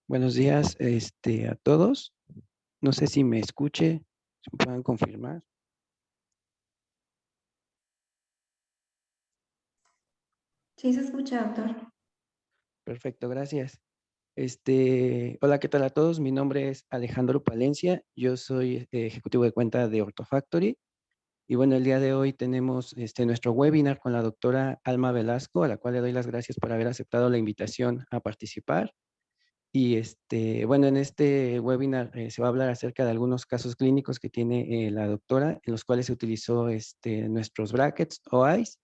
Buenos días, a todos. No sé si me escuche, si me puedan confirmar. Sí, se escucha, doctor. Perfecto, gracias. Hola, ¿qué tal a todos? Mi nombre es Alejandro Palencia. Yo soy ejecutivo de cuenta de Orthofactory. Y bueno, el día de hoy tenemos nuestro webinar con la doctora Alma Velasco, a la cual le doy las gracias por haber aceptado la invitación a participar. Y bueno, en este webinar se va a hablar acerca de algunos casos clínicos que tiene la doctora, en los cuales se utilizó nuestros brackets o eyes.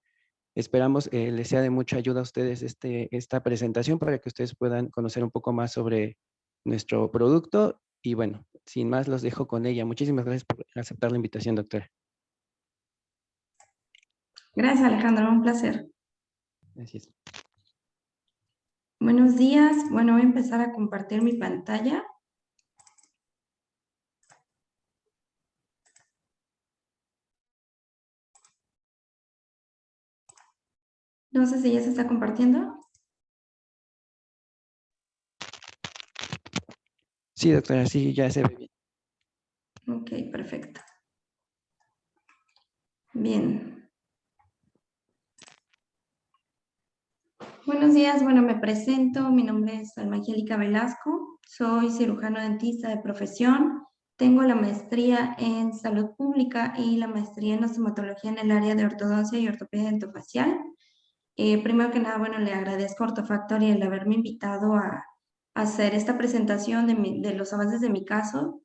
Esperamos les sea de mucha ayuda a ustedes esta presentación para que ustedes puedan conocer un poco más sobre nuestro producto. Y bueno, sin más, los dejo con ella. Muchísimas gracias por aceptar la invitación, doctora. Gracias, Alejandro, un placer. Gracias. Buenos días. Bueno, voy a empezar a compartir mi pantalla. No sé si ya se está compartiendo. Sí, doctora, sí, ya se ve bien. Ok, perfecto. Bien. Buenos días. Bueno, me presento. Mi nombre es Alma Angélica Velasco. Soy cirujano dentista de profesión. Tengo la maestría en salud pública y la maestría en osteomatología en el área de ortodoncia y ortopedia dentofacial. Primero que nada, bueno, le agradezco a Orthofactory el haberme invitado a hacer esta presentación de los avances de mi caso.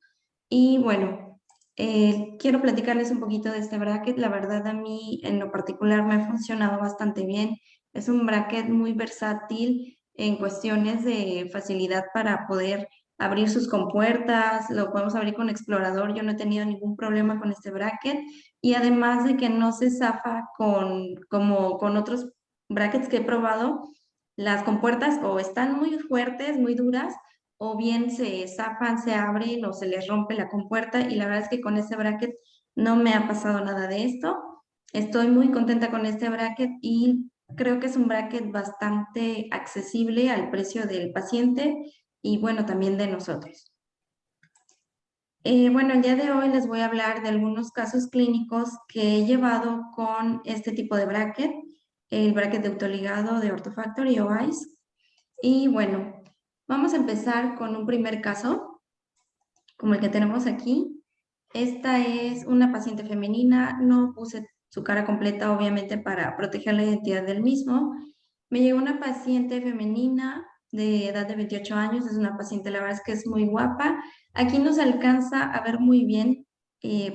Y bueno, quiero platicarles un poquito de este bracket. La verdad, a mí en lo particular me ha funcionado bastante bien. Es un bracket muy versátil en cuestiones de facilidad para poder abrir sus compuertas. Lo podemos abrir con explorador. Yo no he tenido ningún problema con este bracket. Y además de que no se zafa como con otros brackets que he probado, las compuertas o están muy fuertes, muy duras, o bien se zafan, se abren o se les rompe la compuerta, y la verdad es que con este bracket no me ha pasado nada de esto. Estoy muy contenta con este bracket y creo que es un bracket bastante accesible al precio del paciente y bueno, también de nosotros. Bueno, el día de hoy les voy a hablar de algunos casos clínicos que he llevado con este tipo de bracket, el bracket de autoligado de Orthofactory o ICE. Y bueno, vamos a empezar con un primer caso, como el que tenemos aquí. Esta es una paciente femenina, no puse su cara completa obviamente para proteger la identidad del mismo. Me llegó una paciente femenina de edad de 28 años, es una paciente, la verdad es que es muy guapa. Aquí no se alcanza a ver muy bien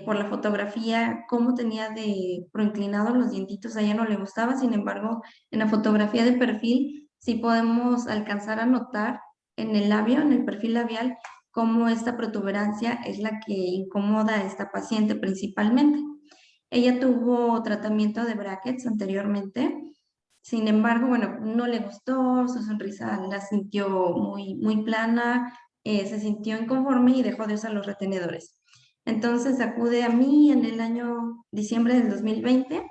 por la fotografía cómo tenía de proinclinado los dientitos, a ella no le gustaba, sin embargo, en la fotografía de perfil sí podemos alcanzar a notar en el labio, en el perfil labial, cómo esta protuberancia es la que incomoda a esta paciente principalmente. Ella tuvo tratamiento de brackets anteriormente, sin embargo, bueno, no le gustó, su sonrisa la sintió muy plana, se sintió inconforme y dejó de usar los retenedores. Entonces acude a mí en el año diciembre del 2020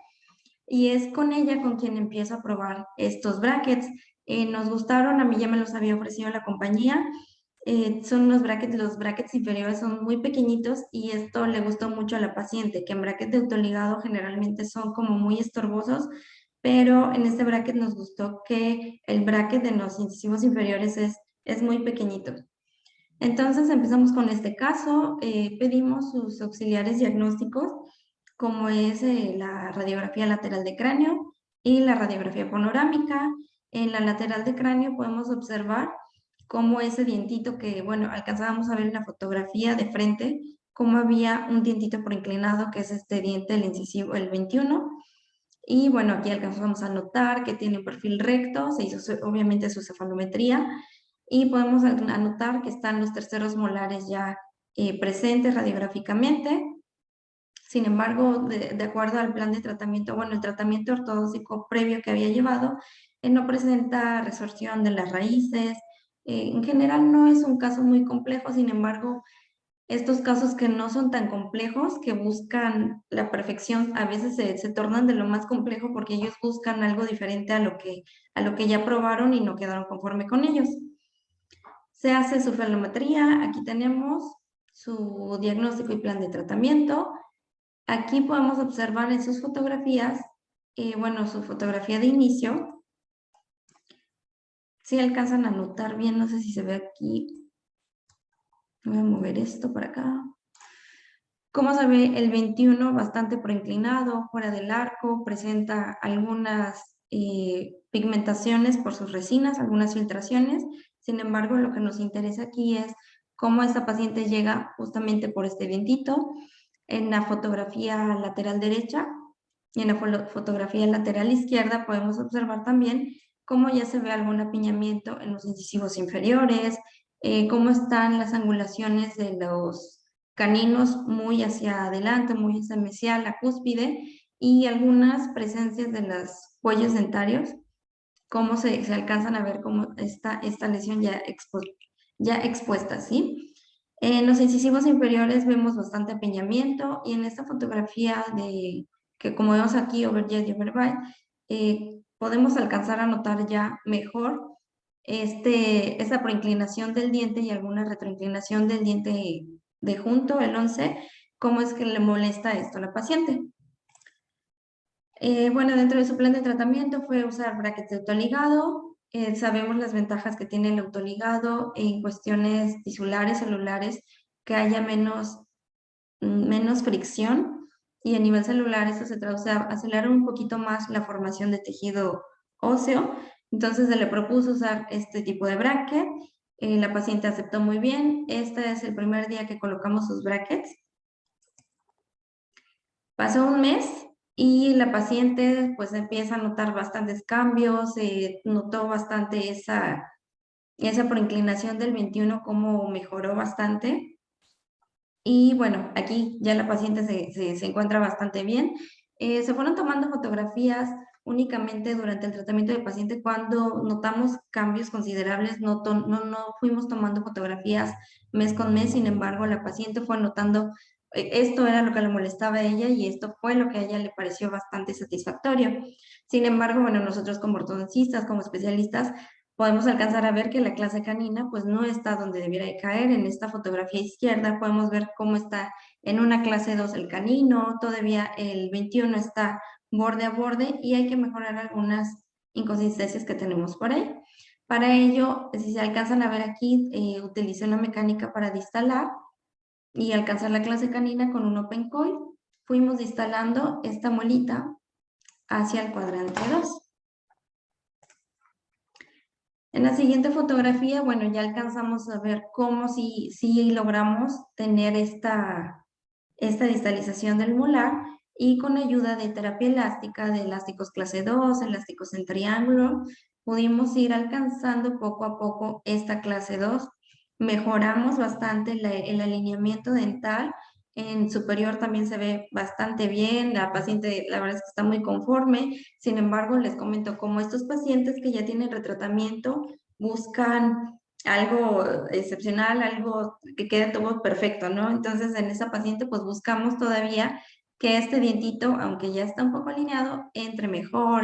y es con ella con quien empiezo a probar estos brackets. Nos gustaron, a mí ya me los había ofrecido la compañía. Son los brackets inferiores son muy pequeñitos y esto le gustó mucho a la paciente, que en brackets de autoligado generalmente son como muy estorbosos, pero en este bracket nos gustó que el bracket de los incisivos inferiores es muy pequeñito. Entonces empezamos con este caso, pedimos sus auxiliares diagnósticos, como es la radiografía lateral de cráneo y la radiografía panorámica. En la lateral de cráneo podemos observar cómo ese dientito que, bueno, alcanzábamos a ver en la fotografía de frente, cómo había un dientito por inclinado, que es este diente, el incisivo, el 21. Y bueno, aquí alcanzamos a notar que tiene un perfil recto, se hizo obviamente su cefalometría y podemos anotar que están los terceros molares ya presentes radiográficamente. Sin embargo, de acuerdo al plan de tratamiento, bueno, el tratamiento ortodóntico previo que había llevado, no presenta resorción de las raíces. En general no es un caso muy complejo, sin embargo, estos casos que no son tan complejos, que buscan la perfección, a veces se tornan de lo más complejo porque ellos buscan algo diferente a lo que ya probaron y no quedaron conforme con ellos. Se hace su felometría, aquí tenemos su diagnóstico y plan de tratamiento. Aquí podemos observar en sus fotografías, bueno, su fotografía de inicio. Si alcanzan a notar bien, no sé si se ve aquí. Voy a mover esto para acá. Como se ve, el 21 bastante proinclinado, fuera del arco, presenta algunas pigmentaciones por sus resinas, algunas filtraciones. Sin embargo, lo que nos interesa aquí es cómo esta paciente llega justamente por este vientito. En la fotografía lateral derecha y en la fotografía lateral izquierda podemos observar también cómo ya se ve algún apiñamiento en los incisivos inferiores, cómo están las angulaciones de los caninos muy hacia adelante, muy hacia mesial, la cúspide, y algunas presencias de los cuellos dentarios, cómo se alcanzan a ver cómo está esta lesión ya expuesta, ¿sí? En los incisivos inferiores vemos bastante apiñamiento y en esta fotografía que como vemos aquí, overjet y overbite, podemos alcanzar a notar ya mejor esa proinclinación del diente y alguna retroinclinación del diente de junto, el 11, cómo es que le molesta esto a la paciente. Bueno, dentro de su plan de tratamiento fue usar brackets de autoligado. Sabemos las ventajas que tiene el autoligado en cuestiones tisulares, celulares, que haya menos fricción, y a nivel celular eso se traduce a acelerar un poquito más la formación de tejido óseo. Entonces se le propuso usar este tipo de bracket. La paciente aceptó muy bien. Este es el primer día que colocamos sus brackets. Pasó un mes y la paciente pues empieza a notar bastantes cambios, notó bastante esa proinclinación del 21, como mejoró bastante. Y bueno, aquí ya la paciente se encuentra bastante bien. Se fueron tomando fotografías únicamente durante el tratamiento del paciente cuando notamos cambios considerables. No fuimos tomando fotografías mes con mes, sin embargo, la paciente fue notando, esto era lo que le molestaba a ella y esto fue lo que a ella le pareció bastante satisfactorio. Sin embargo, bueno, nosotros como ortodoncistas, como especialistas, podemos alcanzar a ver que la clase canina pues no está donde debiera de caer. En esta fotografía izquierda podemos ver cómo está en una clase 2 el canino, todavía el 21 está borde a borde y hay que mejorar algunas inconsistencias que tenemos por ahí. Para ello, si se alcanzan a ver aquí, utilicé una mecánica para distalar y alcanzar la clase canina con un open coil. Fuimos distalando esta muelita hacia el cuadrante 2. En la siguiente fotografía, bueno, ya alcanzamos a ver cómo si logramos tener esta distalización del molar, y con ayuda de terapia elástica, de elásticos clase 2, elásticos en triángulo, pudimos ir alcanzando poco a poco esta clase 2. Mejoramos bastante el alineamiento dental. En superior también se ve bastante bien, la paciente la verdad es que está muy conforme. Sin embargo, les comento, como estos pacientes que ya tienen retratamiento buscan algo excepcional, algo que quede todo perfecto, ¿no? Entonces, en esa paciente, pues buscamos todavía que este dientito, aunque ya está un poco alineado, entre mejor,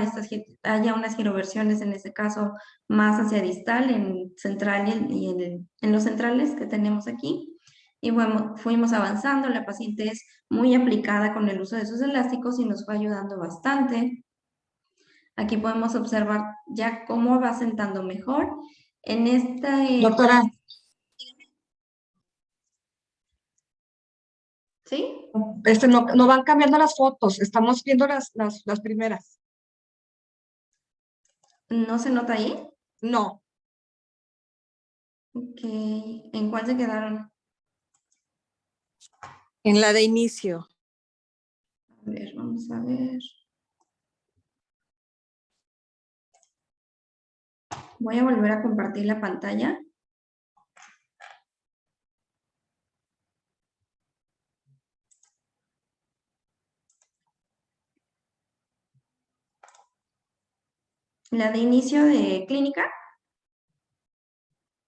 haya unas giroversiones, en este caso, más hacia distal, en central y en los centrales que tenemos aquí. Y bueno, fuimos avanzando, la paciente es muy aplicada con el uso de sus elásticos y nos fue ayudando bastante. Aquí podemos observar ya cómo va sentando mejor. En este... Doctora, ¿Sí? no van cambiando las fotos, estamos viendo las primeras. ¿No se nota ahí? No, Ok. ¿En cuál se quedaron? En la de inicio. A ver, vamos a ver. Voy a volver a compartir la pantalla. La de inicio de clínica.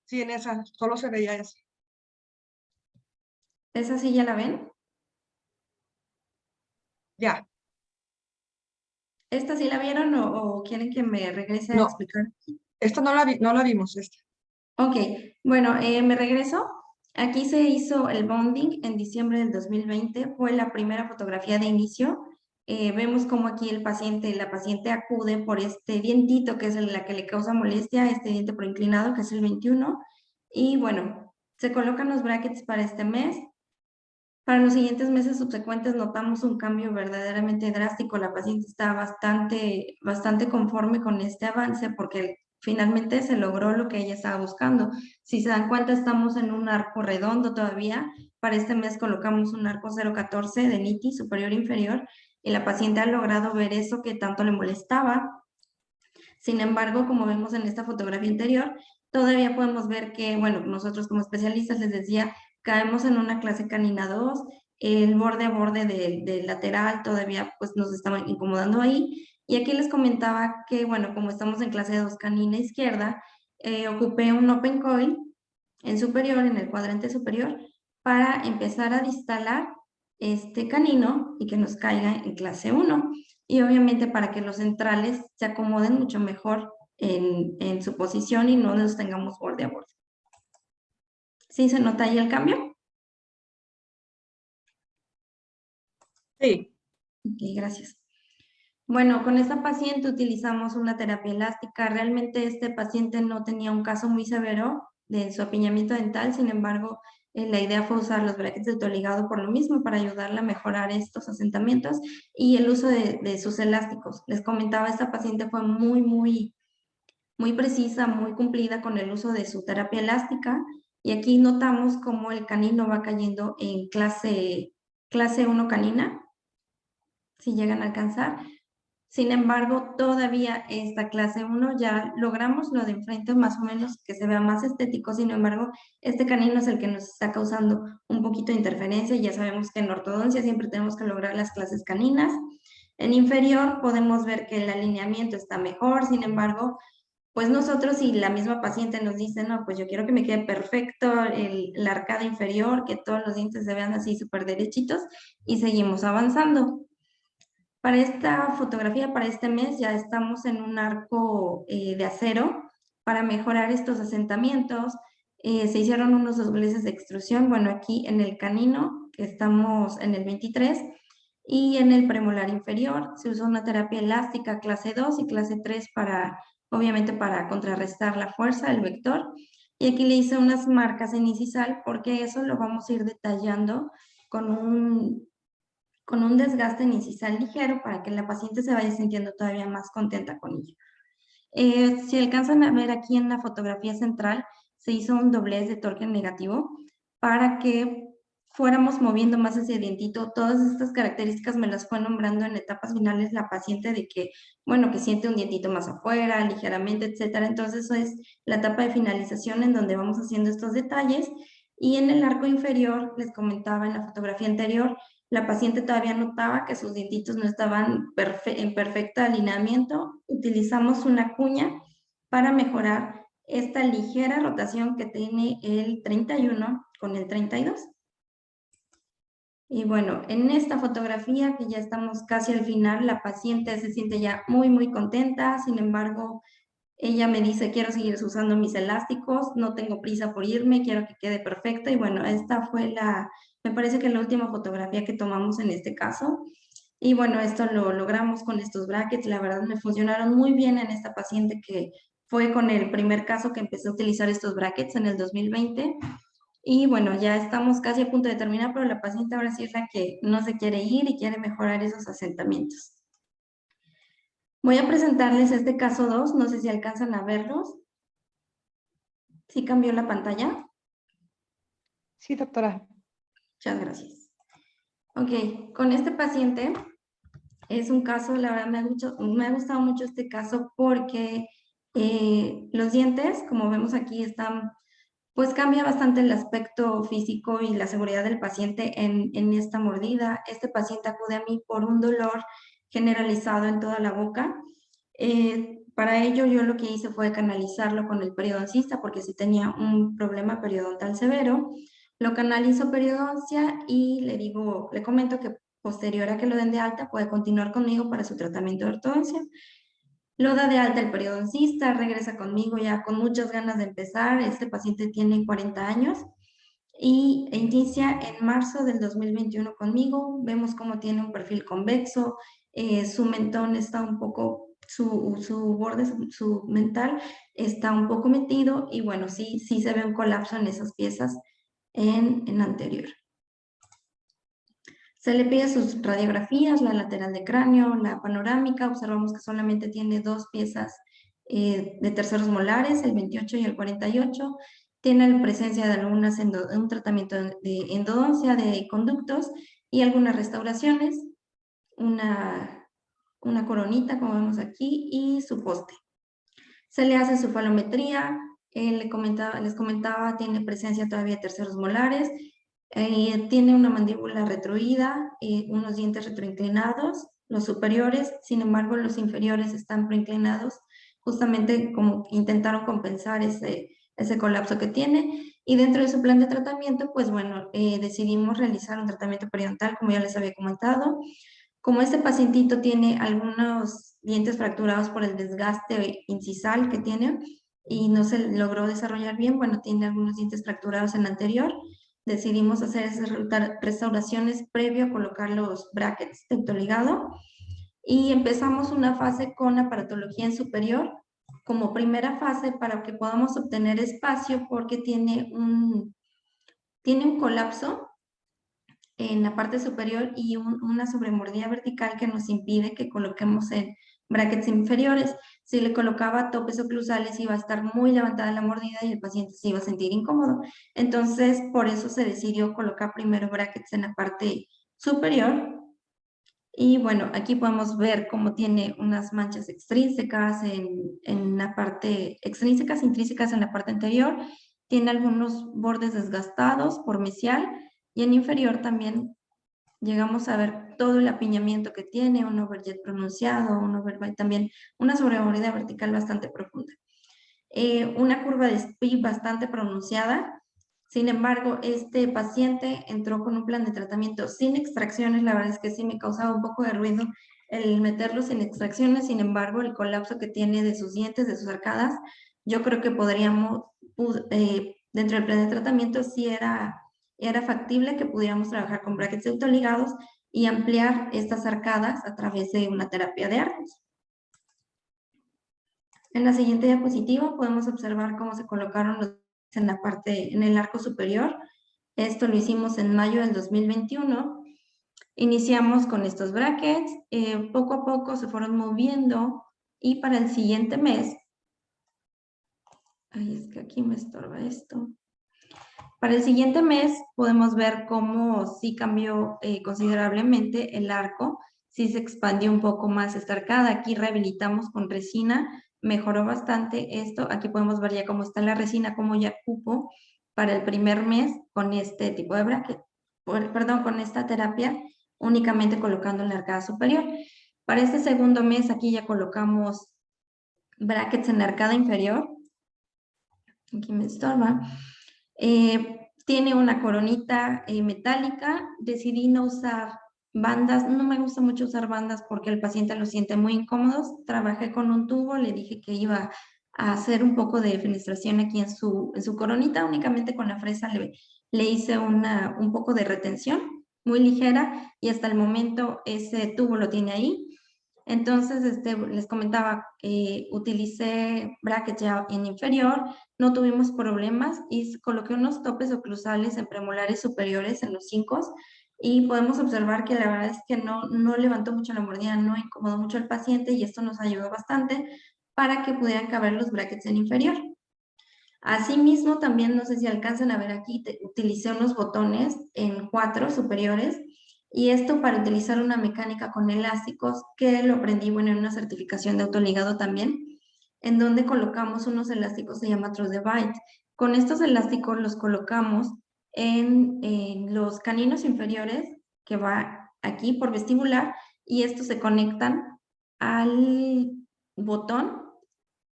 sí, en esa, solo se veía eso. ¿Esa sí ya la ven? Ya, ¿Esta sí la vieron o quieren que me regrese a no, explicar? esta no la vimos, esta. Ok, bueno, me regreso. Aquí se hizo el bonding en diciembre del 2020, fue la primera fotografía de inicio. Vemos como aquí la paciente acude por este dientito que es la que le causa molestia, este diente proinclinado que es el 21. Y bueno, se colocan los brackets para este mes. Para los siguientes meses subsecuentes notamos un cambio verdaderamente drástico. La paciente está bastante conforme con este avance porque finalmente se logró lo que ella estaba buscando. Si se dan cuenta, estamos en un arco redondo todavía. Para este mes colocamos un arco 0,14 de niti superior e inferior y la paciente ha logrado ver eso que tanto le molestaba. Sin embargo, como vemos en esta fotografía anterior, todavía podemos ver que, bueno, nosotros como especialistas les decía, caemos en una clase canina 2, el borde a borde del lateral todavía pues nos estaba incomodando ahí. Y aquí les comentaba que, bueno, como estamos en clase 2 canina izquierda, ocupé un open coil en superior, en el cuadrante superior, para empezar a distalar este canino y que nos caiga en clase 1. Y obviamente para que los centrales se acomoden mucho mejor en su posición y no los tengamos borde a borde. ¿Sí se nota ahí el cambio? Sí. Ok, gracias. Bueno, con esta paciente utilizamos una terapia elástica. Realmente este paciente no tenía un caso muy severo de su apiñamiento dental, sin embargo, la idea fue usar los brackets de autoligado por lo mismo, para ayudarle a mejorar estos asentamientos y el uso de sus elásticos. Les comentaba, esta paciente fue muy precisa, muy cumplida con el uso de su terapia elástica y aquí notamos cómo el canino va cayendo en clase 1 canina, si llegan a alcanzar. Sin embargo, todavía esta clase 1 ya logramos lo de enfrente más o menos que se vea más estético. Sin embargo, este canino es el que nos está causando un poquito de interferencia. Ya sabemos que en ortodoncia siempre tenemos que lograr las clases caninas. En inferior podemos ver que el alineamiento está mejor. Sin embargo, pues nosotros y la misma paciente nos dice, no, pues yo quiero que me quede perfecto la arcada inferior, que todos los dientes se vean así súper derechitos y seguimos avanzando. Para esta fotografía, para este mes, ya estamos en un arco de acero para mejorar estos asentamientos. Se hicieron unos dobleces de extrusión, bueno, aquí en el canino, que estamos en el 23, y en el premolar inferior se usó una terapia elástica clase 2 y clase 3 para, obviamente, para contrarrestar la fuerza del vector. Y aquí le hice unas marcas en incisal porque eso lo vamos a ir detallando con un desgaste en incisal ligero para que la paciente se vaya sintiendo todavía más contenta con ello. Si alcanzan a ver aquí en la fotografía central, se hizo un doblez de torque negativo para que fuéramos moviendo más ese dientito. Todas estas características me las fue nombrando en etapas finales la paciente de que, bueno, que siente un dientito más afuera, ligeramente, etcétera. Entonces, eso es la etapa de finalización en donde vamos haciendo estos detalles. Y en el arco inferior, les comentaba en la fotografía anterior, la paciente todavía notaba que sus dientitos no estaban en perfecto alineamiento. Utilizamos una cuña para mejorar esta ligera rotación que tiene el 31 con el 32. Y bueno, en esta fotografía que ya estamos casi al final, la paciente se siente ya muy contenta. Sin embargo, ella me dice, quiero seguir usando mis elásticos, no tengo prisa por irme, quiero que quede perfecta. Y bueno, esta fue me parece que la última fotografía que tomamos en este caso. Y bueno, esto lo logramos con estos brackets. La verdad me funcionaron muy bien en esta paciente que fue con el primer caso que empecé a utilizar estos brackets en el 2020. Y bueno, ya estamos casi a punto de terminar, pero la paciente ahora sí es la que no se quiere ir y quiere mejorar esos asentamientos. Voy a presentarles este caso 2, no sé si alcanzan a verlos. ¿Sí cambió la pantalla? Sí, doctora. Muchas gracias. Ok, con este paciente es un caso, la verdad me ha gustado mucho este caso porque los dientes, como vemos aquí, pues cambia bastante el aspecto físico y la seguridad del paciente en esta mordida. Este paciente acude a mí por un dolor generalizado en toda la boca. Para ello yo lo que hice fue canalizarlo con el periodoncista porque sí tenía un problema periodontal severo. Lo canalizo periodoncia y le comento que posterior a que lo den de alta puede continuar conmigo para su tratamiento de ortodoncia. Lo da de alta el periodoncista, regresa conmigo ya con muchas ganas de empezar. Este paciente tiene 40 años y inicia en marzo del 2021 conmigo. Vemos cómo tiene un perfil convexo, su mentón está un poco, su borde, su mental está un poco metido y bueno, sí se ve un colapso en esas piezas en anterior. Se le pide sus radiografías, la lateral de cráneo, la panorámica. Observamos que solamente tiene 2 piezas de terceros molares, el 28 y el 48. Tiene la presencia de algunas un tratamiento de endodoncia de conductos y algunas restauraciones, una coronita como vemos aquí y su poste. Se le hace su falometría, les comentaba, tiene presencia todavía de terceros molares, tiene una mandíbula retroída, unos dientes retroinclinados, los superiores, sin embargo los inferiores están preinclinados, justamente como intentaron compensar ese colapso que tiene. Y dentro de su plan de tratamiento, pues bueno, decidimos realizar un tratamiento periodontal, como ya les había comentado. Como este pacientito tiene algunos dientes fracturados por el desgaste incisal que tiene y no se logró desarrollar bien, bueno, tiene algunos dientes fracturados en la anterior, decidimos hacer esas restauraciones previo a colocar los brackets de octoligado y empezamos una fase con aparatología en superior como primera fase para que podamos obtener espacio porque tiene un colapso en la parte superior y una sobremordida vertical que nos impide que coloquemos en brackets inferiores. Si le colocaba topes oclusales iba a estar muy levantada la mordida y el paciente se iba a sentir incómodo. Entonces, por eso se decidió colocar primero brackets en la parte superior. Y bueno, aquí podemos ver cómo tiene unas manchas extrínsecas en la parte, extrínsecas, intrínsecas en la parte anterior. Tiene algunos bordes desgastados por mesial y en inferior también llegamos a ver todo el apiñamiento que tiene, un overjet pronunciado, también una sobremordida vertical bastante profunda. Una curva de SPI bastante pronunciada. Sin embargo, este paciente entró con un plan de tratamiento sin extracciones. La verdad es que sí me causaba un poco de ruido el meterlo sin extracciones. Sin embargo, el colapso que tiene de sus dientes, de sus arcadas, yo creo que podríamos, dentro del plan de tratamiento, sí era factible que pudiéramos trabajar con brackets autoligados y ampliar estas arcadas a través de una terapia de arcos. En la siguiente diapositiva podemos observar cómo se colocaron los en la parte, en el arco superior. Esto lo hicimos en mayo del 2021. Iniciamos con estos brackets, poco a poco se fueron moviendo y para el siguiente mes, ay, es que aquí me estorba esto. Para el siguiente mes podemos ver cómo sí cambió considerablemente el arco, sí se expandió un poco más esta arcada. Aquí rehabilitamos con resina, mejoró bastante esto. Aquí podemos ver ya cómo está la resina, cómo ya cupo para el primer mes con este tipo de bracket, perdón, con esta terapia, únicamente colocando en la arcada superior. Para este segundo mes aquí ya colocamos brackets en la arcada inferior. Aquí me estorba. Tiene una coronita metálica. Decidí no usar bandas. No me gusta mucho usar bandas porque el paciente lo siente muy incómodo. Trabajé con un tubo, le dije que iba a hacer un poco de fenestración aquí en su coronita. Únicamente con la fresa le hice un poco de retención muy ligera y hasta el momento ese tubo lo tiene ahí. Entonces, les comentaba, utilicé brackets ya en inferior, no tuvimos problemas y coloqué unos topes oclusales en premolares superiores en los 5 y podemos observar que la verdad es que no levantó mucho la mordida, no incomodó mucho al paciente y esto nos ayudó bastante para que pudieran caber los brackets en inferior. Asimismo, también no sé si alcanzan a ver aquí, utilicé unos botones en 4 superiores y esto para utilizar una mecánica con elásticos que lo aprendí, bueno, en una certificación de autoligado también, en donde colocamos unos elásticos, se llama Trust the Bite. Con estos elásticos los colocamos en los caninos inferiores, que va aquí por vestibular, y estos se conectan al botón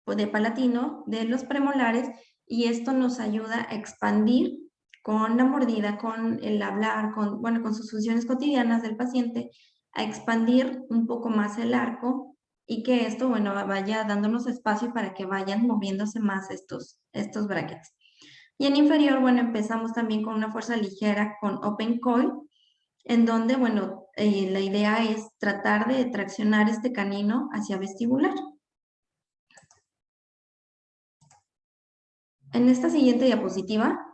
de palatino de los premolares y esto nos ayuda a expandir con la mordida, con el hablar, con sus funciones cotidianas del paciente, a expandir un poco más el arco y que esto, bueno, vaya dándonos espacio para que vayan moviéndose más estos brackets. Y en inferior, bueno, empezamos también con una fuerza ligera con open coil, en donde, bueno, la idea es tratar de traccionar este canino hacia vestibular. En esta siguiente diapositiva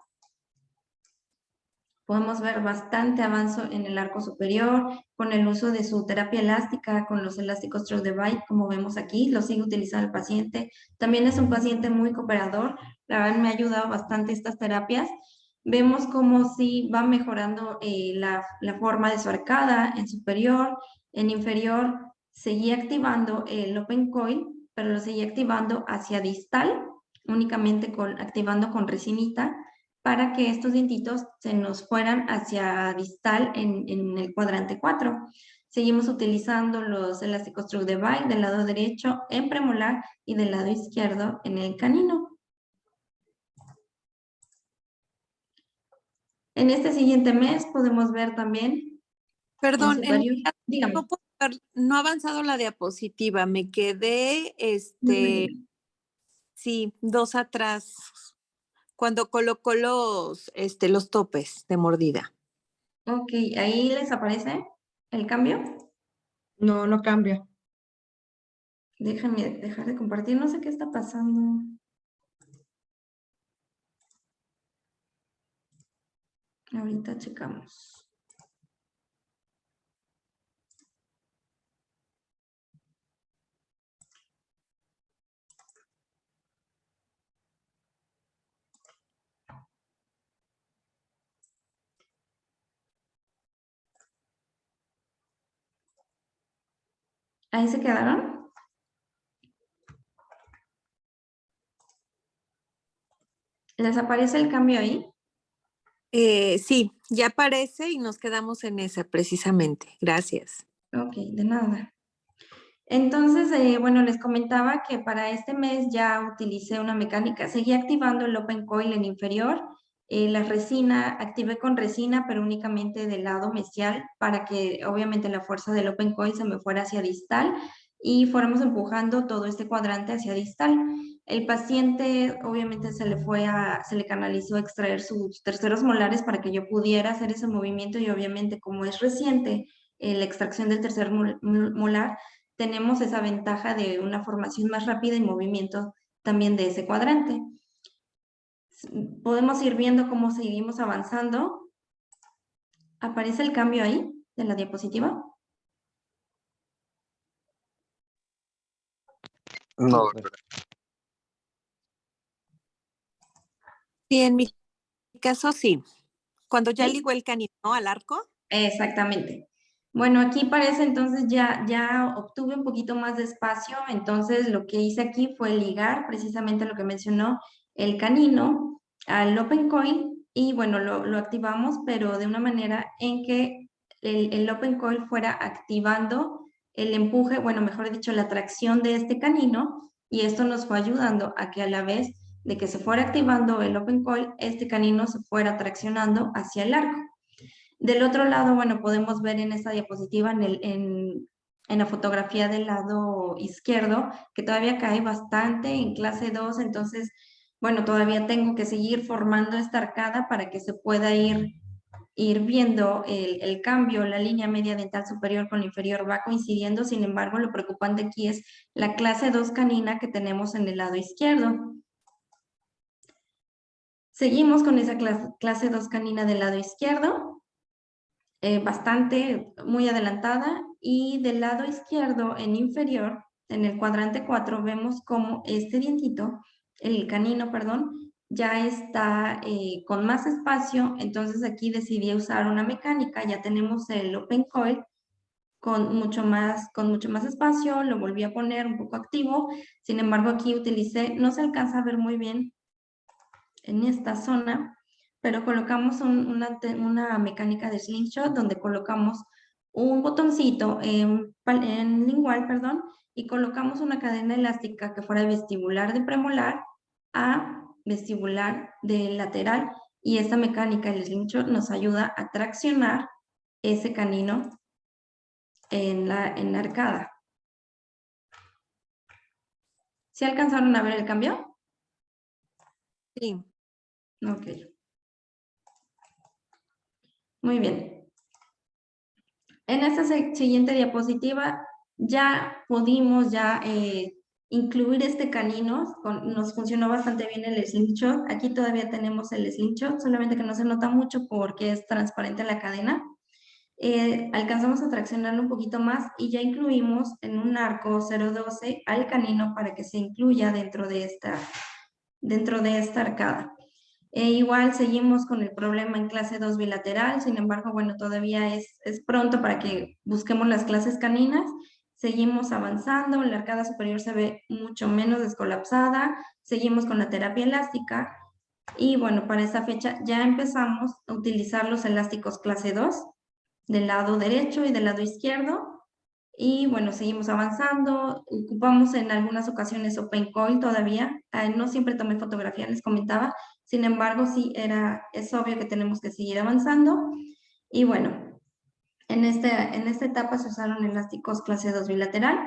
podemos ver bastante avance en el arco superior con el uso de su terapia elástica, con los elásticos Through the Bite, como vemos aquí, lo sigue utilizando el paciente. También es un paciente muy cooperador, la verdad me ha ayudado bastante estas terapias. Vemos cómo sí va mejorando la forma de su arcada en superior, en inferior seguía activando el open coil, pero lo seguía activando hacia distal, únicamente activando con resinita, para que estos dientitos se nos fueran hacia distal en el cuadrante 4. Seguimos utilizando los elásticos Through the Bite del lado derecho en premolar y del lado izquierdo en el canino. En este siguiente mes podemos ver también Perdón, en superior. Dígame. No ha avanzado la diapositiva, me quedé, sí, 2 atrás, cuando colocó los topes de mordida. Ok, ahí les aparece el cambio. No, no cambia. Déjenme dejar de compartir, no sé qué está pasando. Ahorita checamos. ¿Ahí se quedaron? ¿Les aparece el cambio ahí? Sí, ya aparece y nos quedamos en esa precisamente. Gracias. Ok, de nada. Entonces, bueno, les comentaba que para este mes ya utilicé una mecánica. Seguí activando el open coil en inferior. La resina, activé con resina, pero únicamente del lado mesial para que obviamente la fuerza del open coil se me fuera hacia distal y fuéramos empujando todo este cuadrante hacia distal. El paciente obviamente se le canalizó a extraer sus terceros molares para que yo pudiera hacer ese movimiento y obviamente como es reciente la extracción del tercer molar, tenemos esa ventaja de una formación más rápida y movimiento también de ese cuadrante. Podemos ir viendo cómo seguimos avanzando. ¿Aparece el cambio ahí de la diapositiva? No, Sí, en mi caso sí. Cuando ya ¿Sí? ligó el canino al arco. Exactamente. Bueno, aquí parece entonces ya obtuve un poquito más de espacio, entonces lo que hice aquí fue ligar precisamente lo que mencionó el canino al open coil y bueno, lo activamos, pero de una manera en que el open coil fuera activando el empuje, bueno, mejor dicho, la tracción de este canino y esto nos fue ayudando a que a la vez de que se fuera activando el open coil, este canino se fuera traccionando hacia el arco. Del otro lado, bueno, podemos ver en esta diapositiva, en la fotografía del lado izquierdo, que todavía cae bastante en clase 2, entonces, bueno, todavía tengo que seguir formando esta arcada para que se pueda ir viendo el cambio, la línea media dental superior con la inferior va coincidiendo, sin embargo, lo preocupante aquí es la clase 2 canina que tenemos en el lado izquierdo. Seguimos con esa clase 2 canina del lado izquierdo. Bastante, muy adelantada, y del lado izquierdo en inferior, en el cuadrante 4, vemos como este dientito, el canino, perdón, ya está con más espacio, entonces aquí decidí usar una mecánica, ya tenemos el open coil con mucho más espacio, lo volví a poner un poco activo, sin embargo aquí utilicé, no se alcanza a ver muy bien en esta zona, pero colocamos una mecánica de slingshot donde colocamos un botoncito en lingual, perdón, y colocamos una cadena elástica que fuera de vestibular de premolar a vestibular de lateral, y esta mecánica, el slingshot, nos ayuda a traccionar ese canino en la arcada. ¿Sí alcanzaron a ver el cambio? Sí. Ok. Muy bien. En esta siguiente diapositiva ya pudimos incluir este canino. Nos funcionó bastante bien el slingshot. Aquí todavía tenemos el slingshot, solamente que no se nota mucho porque es transparente la cadena. Alcanzamos a traccionarlo un poquito más y ya incluimos en un arco 0.12 al canino para que se incluya dentro de esta arcada. Igual seguimos con el problema en clase 2 bilateral, sin embargo, bueno, todavía es pronto para que busquemos las clases caninas. Seguimos avanzando, la arcada superior se ve mucho menos descolapsada, seguimos con la terapia elástica y bueno, para esta fecha ya empezamos a utilizar los elásticos clase 2 del lado derecho y del lado izquierdo. Y bueno, seguimos avanzando, ocupamos en algunas ocasiones Open Coil todavía, no siempre tomé fotografía, les comentaba, sin embargo sí es obvio que tenemos que seguir avanzando. Y bueno, en esta etapa se usaron elásticos clase 2 bilateral.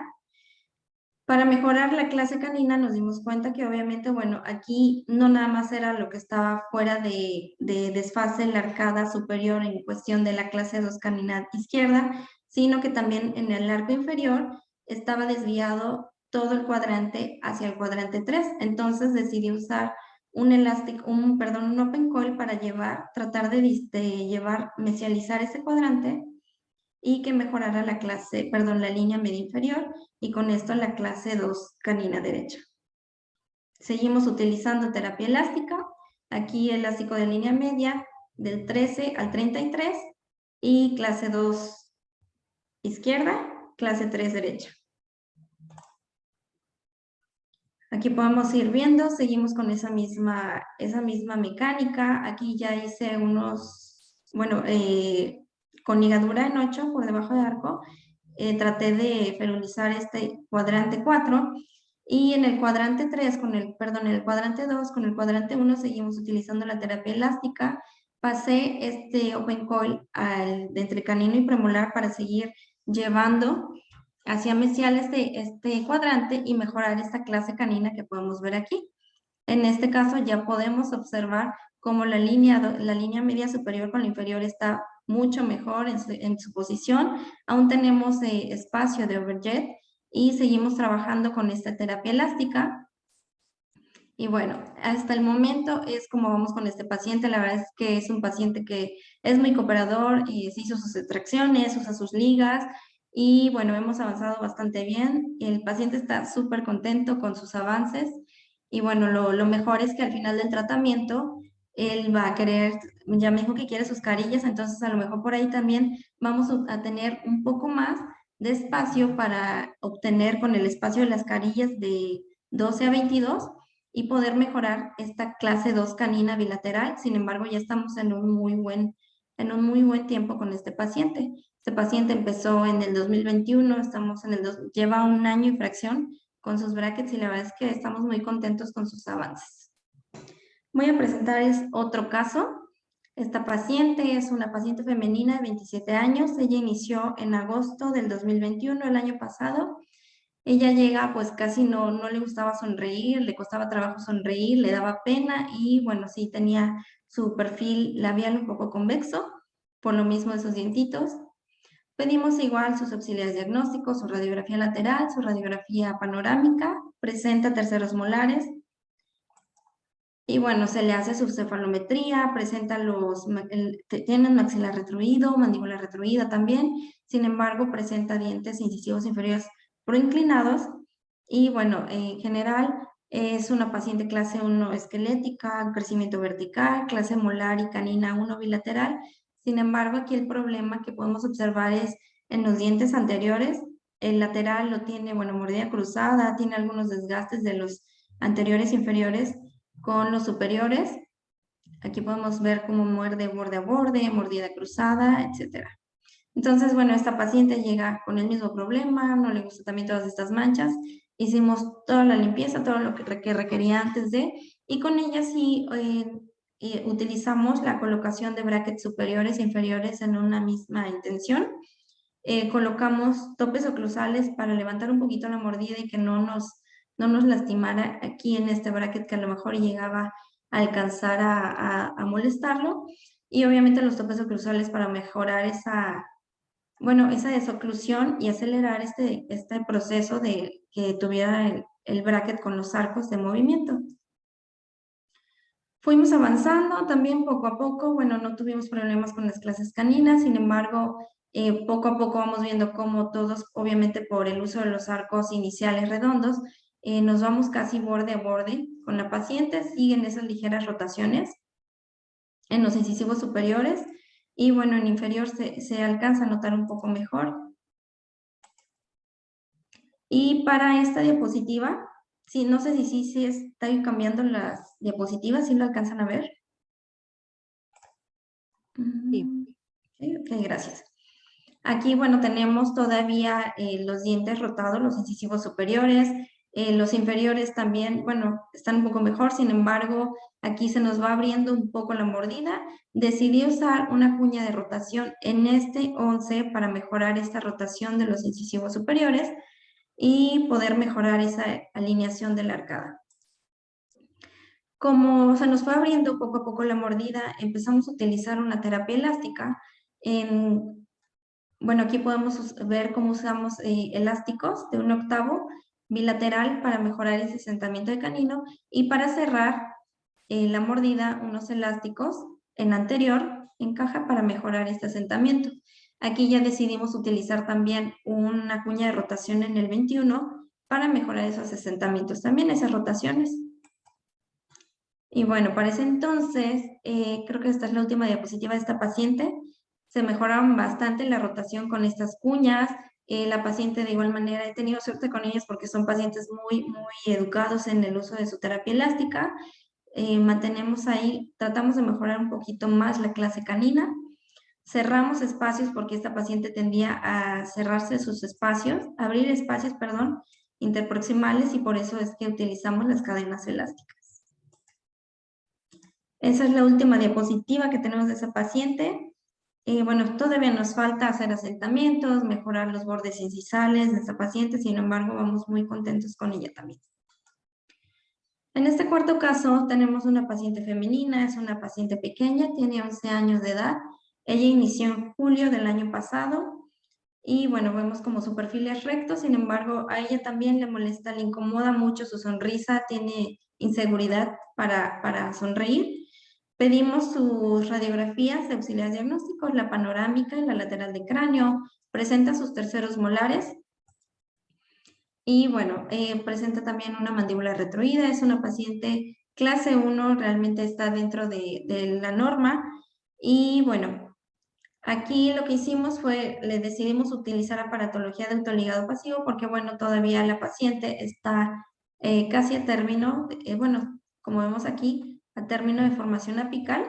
Para mejorar la clase canina nos dimos cuenta que obviamente, bueno, aquí no nada más era lo que estaba fuera de desfase en la arcada superior en cuestión de la clase 2 canina izquierda, sino que también en el arco inferior estaba desviado todo el cuadrante hacia el cuadrante 3. Entonces decidí usar un open coil para tratar de mesializar ese cuadrante y que mejorara la línea media inferior y con esto la clase 2 canina derecha. Seguimos utilizando terapia elástica, aquí elástico de línea media del 13 al 33 y clase 2 izquierda, clase 3 derecha. Aquí podemos ir viendo, seguimos con esa misma mecánica. Aquí ya hice con ligadura en 8 por debajo de arco. Traté de ferulizar este cuadrante 4 y en el cuadrante 3, en el cuadrante 2, con el cuadrante 1 seguimos utilizando la terapia elástica. Pasé este open coil de entre canino y premolar para seguir llevando hacia mesial este cuadrante y mejorar esta clase canina que podemos ver aquí. En este caso ya podemos observar cómo la línea media superior con la inferior está mucho mejor en su posición. Aún tenemos espacio de overjet y seguimos trabajando con esta terapia elástica. Y bueno, hasta el momento es como vamos con este paciente. La verdad es que es un paciente que es muy cooperador y se hizo sus extracciones, usa sus ligas y bueno, hemos avanzado bastante bien. El paciente está súper contento con sus avances y bueno, lo mejor es que al final del tratamiento él va a querer, ya me dijo que quiere sus carillas, entonces a lo mejor por ahí también vamos a tener un poco más de espacio para obtener con el espacio de las carillas de 12 a 22 y poder mejorar esta clase 2 canina bilateral. Sin embargo, ya estamos en un muy buen tiempo con este paciente. Este paciente empezó en el 2021, lleva un año y fracción con sus brackets y la verdad es que estamos muy contentos con sus avances. Voy a presentarles otro caso. Esta paciente es una paciente femenina de 27 años. Ella inició en agosto del 2021, el año pasado. Ella llega, pues casi no le gustaba sonreír, le costaba trabajo sonreír, le daba pena y bueno, sí tenía su perfil labial un poco convexo, por lo mismo de sus dientitos. Pedimos igual sus auxiliares diagnósticos, su radiografía lateral, su radiografía panorámica, presenta terceros molares. Y bueno, se le hace su cefalometría, presenta tiene un maxilar retruido, mandíbula retruida también, sin embargo presenta dientes incisivos inferiores proinclinados y bueno, en general es una paciente clase 1 esquelética, crecimiento vertical, clase molar y canina 1 bilateral. Sin embargo, aquí el problema que podemos observar es en los dientes anteriores, el lateral lo tiene, bueno, mordida cruzada, tiene algunos desgastes de los anteriores inferiores con los superiores. Aquí podemos ver cómo muerde borde a borde, mordida cruzada, etc. Entonces, bueno, esta paciente llega con el mismo problema, no le gustan también todas estas manchas. Hicimos toda la limpieza, todo lo que requería antes de, y con ella sí utilizamos la colocación de brackets superiores e inferiores en una misma intención. Colocamos topes oclusales para levantar un poquito la mordida y que no no nos lastimara aquí en este bracket que a lo mejor llegaba a alcanzar a molestarlo. Y obviamente los topes oclusales para mejorar esa desoclusión y acelerar este proceso de que tuviera el bracket con los arcos de movimiento. Fuimos avanzando también poco a poco, bueno, no tuvimos problemas con las clases caninas, sin embargo, poco a poco vamos viendo cómo todos, obviamente por el uso de los arcos iniciales redondos, nos vamos casi borde a borde con la paciente, siguen esas ligeras rotaciones en los incisivos superiores y bueno, en inferior se alcanza a notar un poco mejor. Y para esta diapositiva, sí, no sé si sí están cambiando las diapositivas, ¿sí lo alcanzan a ver? Sí. Sí, ok, gracias. Aquí, bueno, tenemos todavía los dientes rotados, los incisivos superiores, los inferiores también, bueno, están un poco mejor, sin embargo, aquí se nos va abriendo un poco la mordida. Decidí usar una cuña de rotación en este 11 para mejorar esta rotación de los incisivos superiores y poder mejorar esa alineación de la arcada. Como se nos fue abriendo poco a poco la mordida, empezamos a utilizar una terapia elástica. Bueno, aquí podemos ver cómo usamos elásticos de 1/8 bilateral para mejorar ese asentamiento de canino y para cerrar la mordida, unos elásticos en anterior en caja para mejorar este asentamiento. Aquí ya decidimos utilizar también una cuña de rotación en el 21 para mejorar esos asentamientos, también esas rotaciones. Y bueno, para ese entonces, creo que esta es la última diapositiva de esta paciente. Se mejoraron bastante la rotación con estas cuñas. La paciente de igual manera, he tenido suerte con ellas porque son pacientes muy educados en el uso de su terapia elástica. Mantenemos ahí, tratamos de mejorar un poquito más la clase canina. Cerramos espacios porque esta paciente tendía a cerrarse sus espacios, abrir espacios, perdón, interproximales y por eso es que utilizamos las cadenas elásticas. Esa es la última diapositiva que tenemos de esa paciente. Bueno, todavía nos falta hacer asentamientos, mejorar los bordes incisales de esa paciente, sin embargo, vamos muy contentos con ella también. En este cuarto caso tenemos una paciente femenina, es una paciente pequeña, tiene 11 años de edad. Ella inició en julio del año pasado y bueno, vemos como su perfil es recto, sin embargo, a ella también le molesta, le incomoda mucho su sonrisa, tiene inseguridad para sonreír. Pedimos sus radiografías de auxiliares diagnósticos, la panorámica y la lateral de cráneo, presenta sus terceros molares y bueno, presenta también una mandíbula retroída, es una paciente clase 1, realmente está dentro de la norma y bueno, aquí lo que hicimos fue, le decidimos utilizar aparatología de autoligado pasivo porque bueno, todavía la paciente está casi a término, bueno, como vemos aquí, a término de formación apical.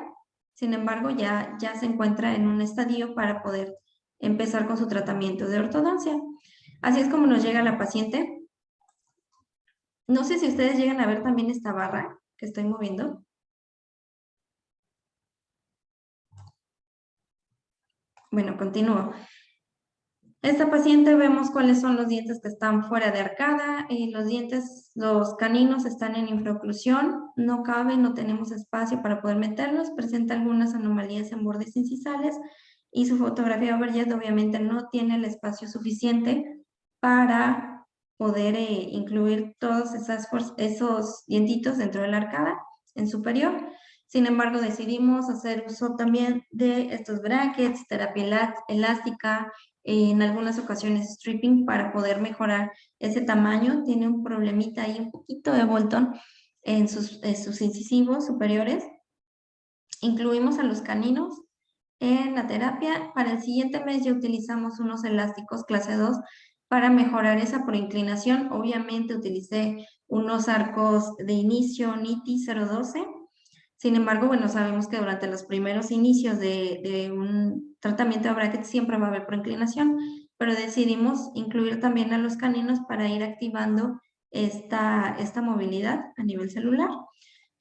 Sin embargo, ya se encuentra en un estadio para poder empezar con su tratamiento de ortodoncia. Así es como nos llega la paciente. No sé si ustedes llegan a ver también esta barra que estoy moviendo. Bueno, continúo. Esta paciente vemos cuáles son los dientes que están fuera de arcada. Los dientes, los caninos están en infraoclusión, no caben, no tenemos espacio para poder meterlos, presenta algunas anomalías en bordes incisales y su fotografía overjet obviamente no tiene el espacio suficiente para poder incluir todos esos dientitos dentro de la arcada en superior. Sin embargo, decidimos hacer uso también de estos brackets, terapia elástica, en algunas ocasiones stripping para poder mejorar ese tamaño. Tiene un problemita ahí, un poquito de Bolton en sus incisivos superiores. Incluimos a los caninos en la terapia. Para el siguiente mes ya utilizamos unos elásticos clase 2 para mejorar esa proinclinación. Obviamente utilicé unos arcos de inicio NITI 012. Sin embargo, bueno, sabemos que durante los primeros inicios de un tratamiento de bracket siempre va a haber proinclinación, pero decidimos incluir también a los caninos para ir activando esta movilidad a nivel celular.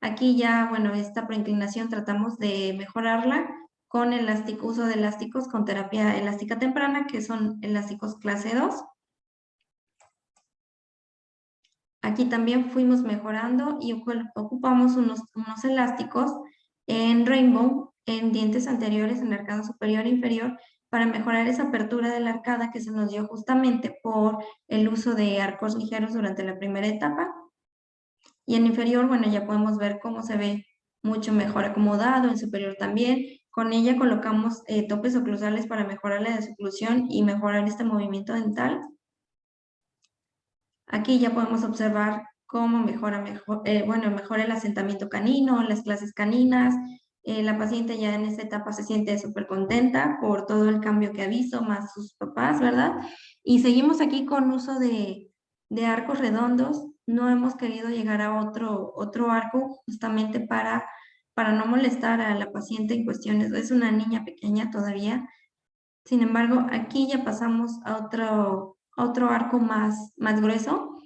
Aquí ya, bueno, esta proinclinación tratamos de mejorarla con uso de elásticos con terapia elástica temprana, que son elásticos clase 2. Aquí también fuimos mejorando y ocupamos unos elásticos en Rainbow, en dientes anteriores, en la arcada superior e inferior, para mejorar esa apertura de la arcada que se nos dio justamente por el uso de arcos ligeros durante la primera etapa. Y en inferior, bueno, ya podemos ver cómo se ve mucho mejor acomodado, en superior también. Con ella colocamos topes oclusales para mejorar la desoclusión y mejorar este movimiento dental. Aquí ya podemos observar cómo mejora el asentamiento canino, las clases caninas. La paciente ya en esta etapa se siente súper contenta por todo el cambio que ha visto, más sus papás, ¿verdad? Y seguimos aquí con uso de arcos redondos. No hemos querido llegar a otro arco justamente para no molestar a la paciente en cuestiones. Es una niña pequeña todavía. Sin embargo, aquí ya pasamos a otro arco más grueso.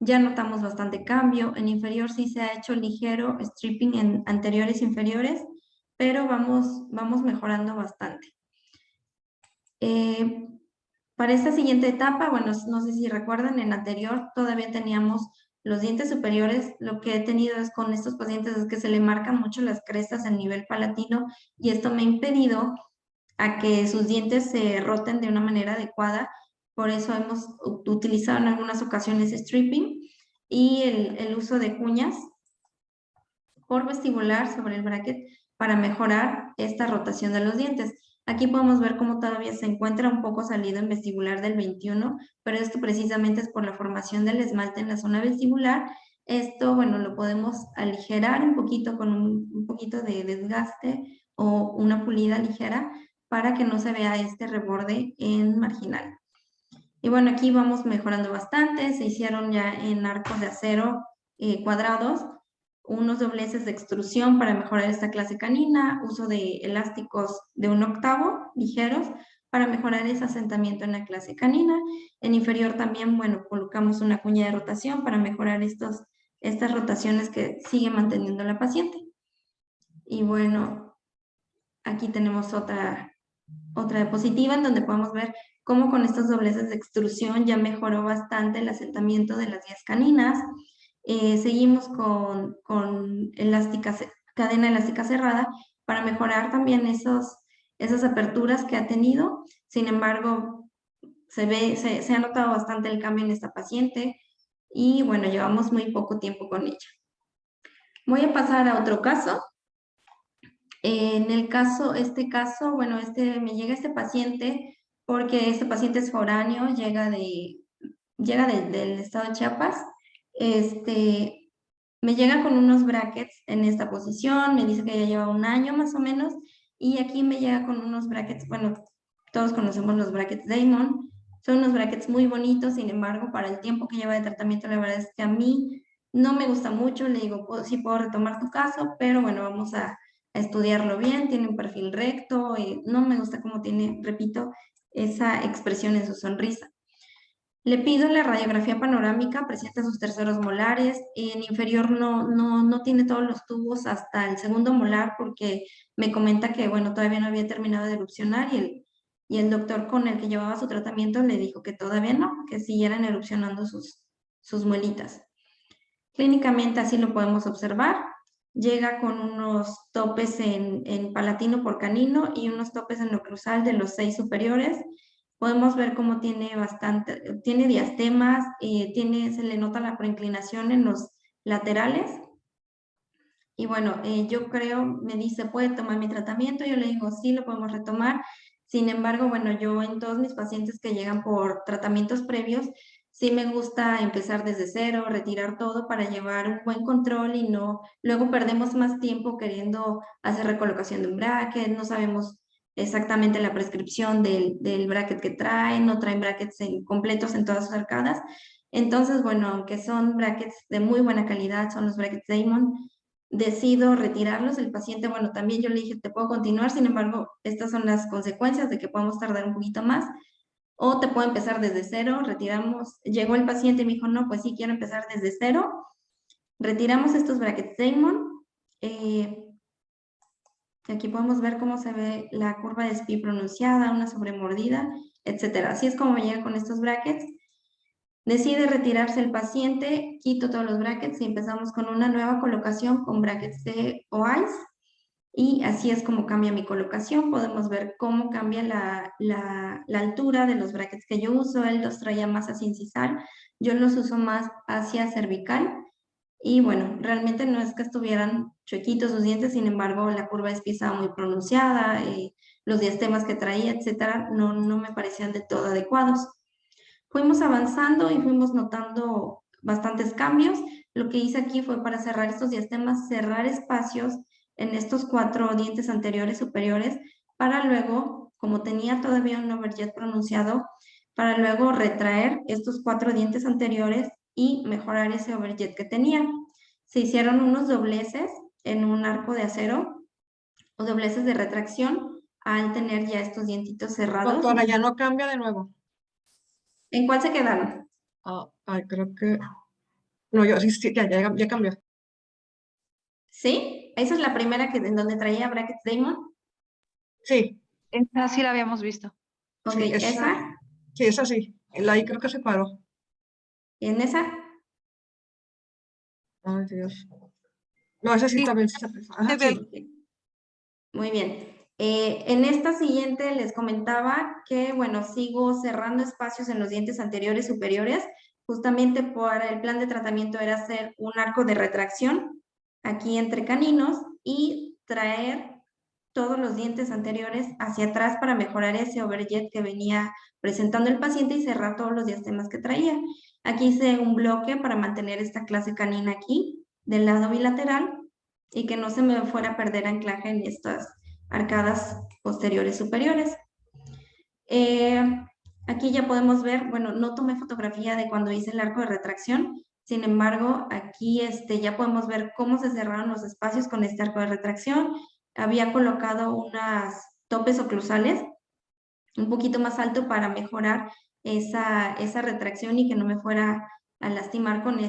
Ya notamos bastante cambio. En inferior sí se ha hecho ligero stripping en anteriores e inferiores, pero vamos mejorando bastante. Para esta siguiente etapa, bueno, no sé si recuerdan, en anterior todavía teníamos los dientes superiores. Lo que he tenido es con estos pacientes es que se le marcan mucho las crestas en nivel palatino y esto me ha impedido a que sus dientes se roten de una manera adecuada. Por eso hemos utilizado en algunas ocasiones stripping y el uso de cuñas por vestibular sobre el bracket para mejorar esta rotación de los dientes. Aquí podemos ver cómo todavía se encuentra un poco salido en vestibular del 21, pero esto precisamente es por la formación del esmalte en la zona vestibular. Esto, bueno, lo podemos aligerar un poquito con un poquito de desgaste o una pulida ligera para que no se vea este reborde en marginal. Y bueno, aquí vamos mejorando bastante. Se hicieron ya en arcos de acero cuadrados unos dobleces de extrusión para mejorar esta clase canina, uso de elásticos de 1/8 ligeros para mejorar ese asentamiento en la clase canina. En inferior también, bueno, colocamos una cuña de rotación para mejorar estas rotaciones que sigue manteniendo la paciente. Y bueno, aquí tenemos otra diapositiva en donde podemos ver cómo con estos dobleces de extrusión ya mejoró bastante el asentamiento de las vías caninas. Seguimos con cadena elástica cerrada para mejorar también esas aperturas que ha tenido. Sin embargo, se ha notado bastante el cambio en esta paciente y bueno, llevamos muy poco tiempo con ella. Voy a pasar a otro caso. En el caso, bueno, me llega este paciente porque este paciente es foráneo, llega del estado de Chiapas. Me llega con unos brackets en esta posición, me dice que ya lleva 1 año más o menos, y aquí me llega con unos brackets, bueno, todos conocemos los brackets Damon, son unos brackets muy bonitos. Sin embargo, para el tiempo que lleva de tratamiento, la verdad es que a mí no me gusta mucho. Le digo, sí puedo retomar tu caso, pero bueno, vamos a estudiarlo bien. Tiene un perfil recto, no me gusta cómo tiene, repito, esa expresión en su sonrisa. Le pido la radiografía panorámica, presenta sus terceros molares. En inferior no tiene todos los tubos hasta el segundo molar porque me comenta que, bueno, todavía no había terminado de erupcionar y el doctor con el que llevaba su tratamiento le dijo que todavía no, que siguieran erupcionando sus muelitas. Clínicamente así lo podemos observar. Llega con unos topes en palatino por canino y unos topes en oclusal de los 6 superiores. Podemos ver cómo tiene diastemas, se le nota la preinclinación en los laterales. Y bueno, yo creo, me dice, ¿puede tomar mi tratamiento? Yo le digo, sí, lo podemos retomar. Sin embargo, bueno, yo en todos mis pacientes que llegan por tratamientos previos, sí me gusta empezar desde cero, retirar todo para llevar un buen control y luego perdemos más tiempo queriendo hacer recolocación de un bracket, no sabemos exactamente la prescripción del bracket que traen, no traen brackets completos en todas sus arcadas. Entonces, bueno, aunque son brackets de muy buena calidad, son los brackets Damon, decido retirarlos. El paciente, bueno, también yo le dije, te puedo continuar, sin embargo, estas son las consecuencias de que podemos tardar un poquito más, o te puedo empezar desde cero. Retiramos, llegó el paciente y me dijo, no, pues sí, quiero empezar desde cero. Retiramos estos brackets Damon. Aquí podemos ver cómo se ve la curva de SPI pronunciada, una sobremordida, etcétera. Así es como me llega con estos brackets. Decide retirarse el paciente, quito todos los brackets y empezamos con una nueva colocación con brackets de OIS. Y así es como cambia mi colocación. Podemos ver cómo cambia la altura de los brackets que yo uso. Él los traía más hacia incisal, yo los uso más hacia cervical. Y bueno, realmente no es que estuvieran chuequitos sus dientes, sin embargo, la curva de Spitz estaba muy pronunciada, los diastemas que traía, etcétera, no me parecían de todo adecuados. Fuimos avanzando y fuimos notando bastantes cambios. Lo que hice aquí fue para cerrar estos diastemas, cerrar espacios en estos 4 dientes anteriores superiores, para luego, como tenía todavía un overjet pronunciado, para luego retraer estos 4 dientes anteriores y mejorar ese overjet que tenía. Se hicieron unos dobleces en un arco de acero o dobleces de retracción al tener ya estos dientitos cerrados. Doctora, ya no cambia de nuevo. ¿En cuál se quedaron? Ay, creo que... No, yo sí, ya cambió. ¿Sí? Esa es la primera en donde traía brackets Damon. Sí, Esta sí la habíamos visto. Ok, sí, esa. sí, esa sí. La ahí creo que se paró. ¿En esa? Ay, Dios. No, esa sí Sí, también. Ajá, se ve. sí. Muy bien. En esta siguiente les comentaba que, bueno, sigo cerrando espacios en los dientes anteriores superiores. Justamente por el plan de tratamiento era hacer un arco de retracción aquí entre caninos y traer todos los dientes anteriores hacia atrás para mejorar ese overjet que venía presentando el paciente y cerrar todos los diastemas que traía. Aquí hice un bloque para mantener esta clase canina aquí del lado bilateral y que no se me fuera a perder anclaje en estas arcadas posteriores superiores. Aquí ya podemos ver, bueno, no tomé fotografía de cuando hice el arco de retracción, sin embargo, aquí ya podemos ver cómo se cerraron los espacios con este arco de retracción. Había colocado unas topes oclusales un poquito más alto para mejorar esa retracción y que no me fuera a lastimar con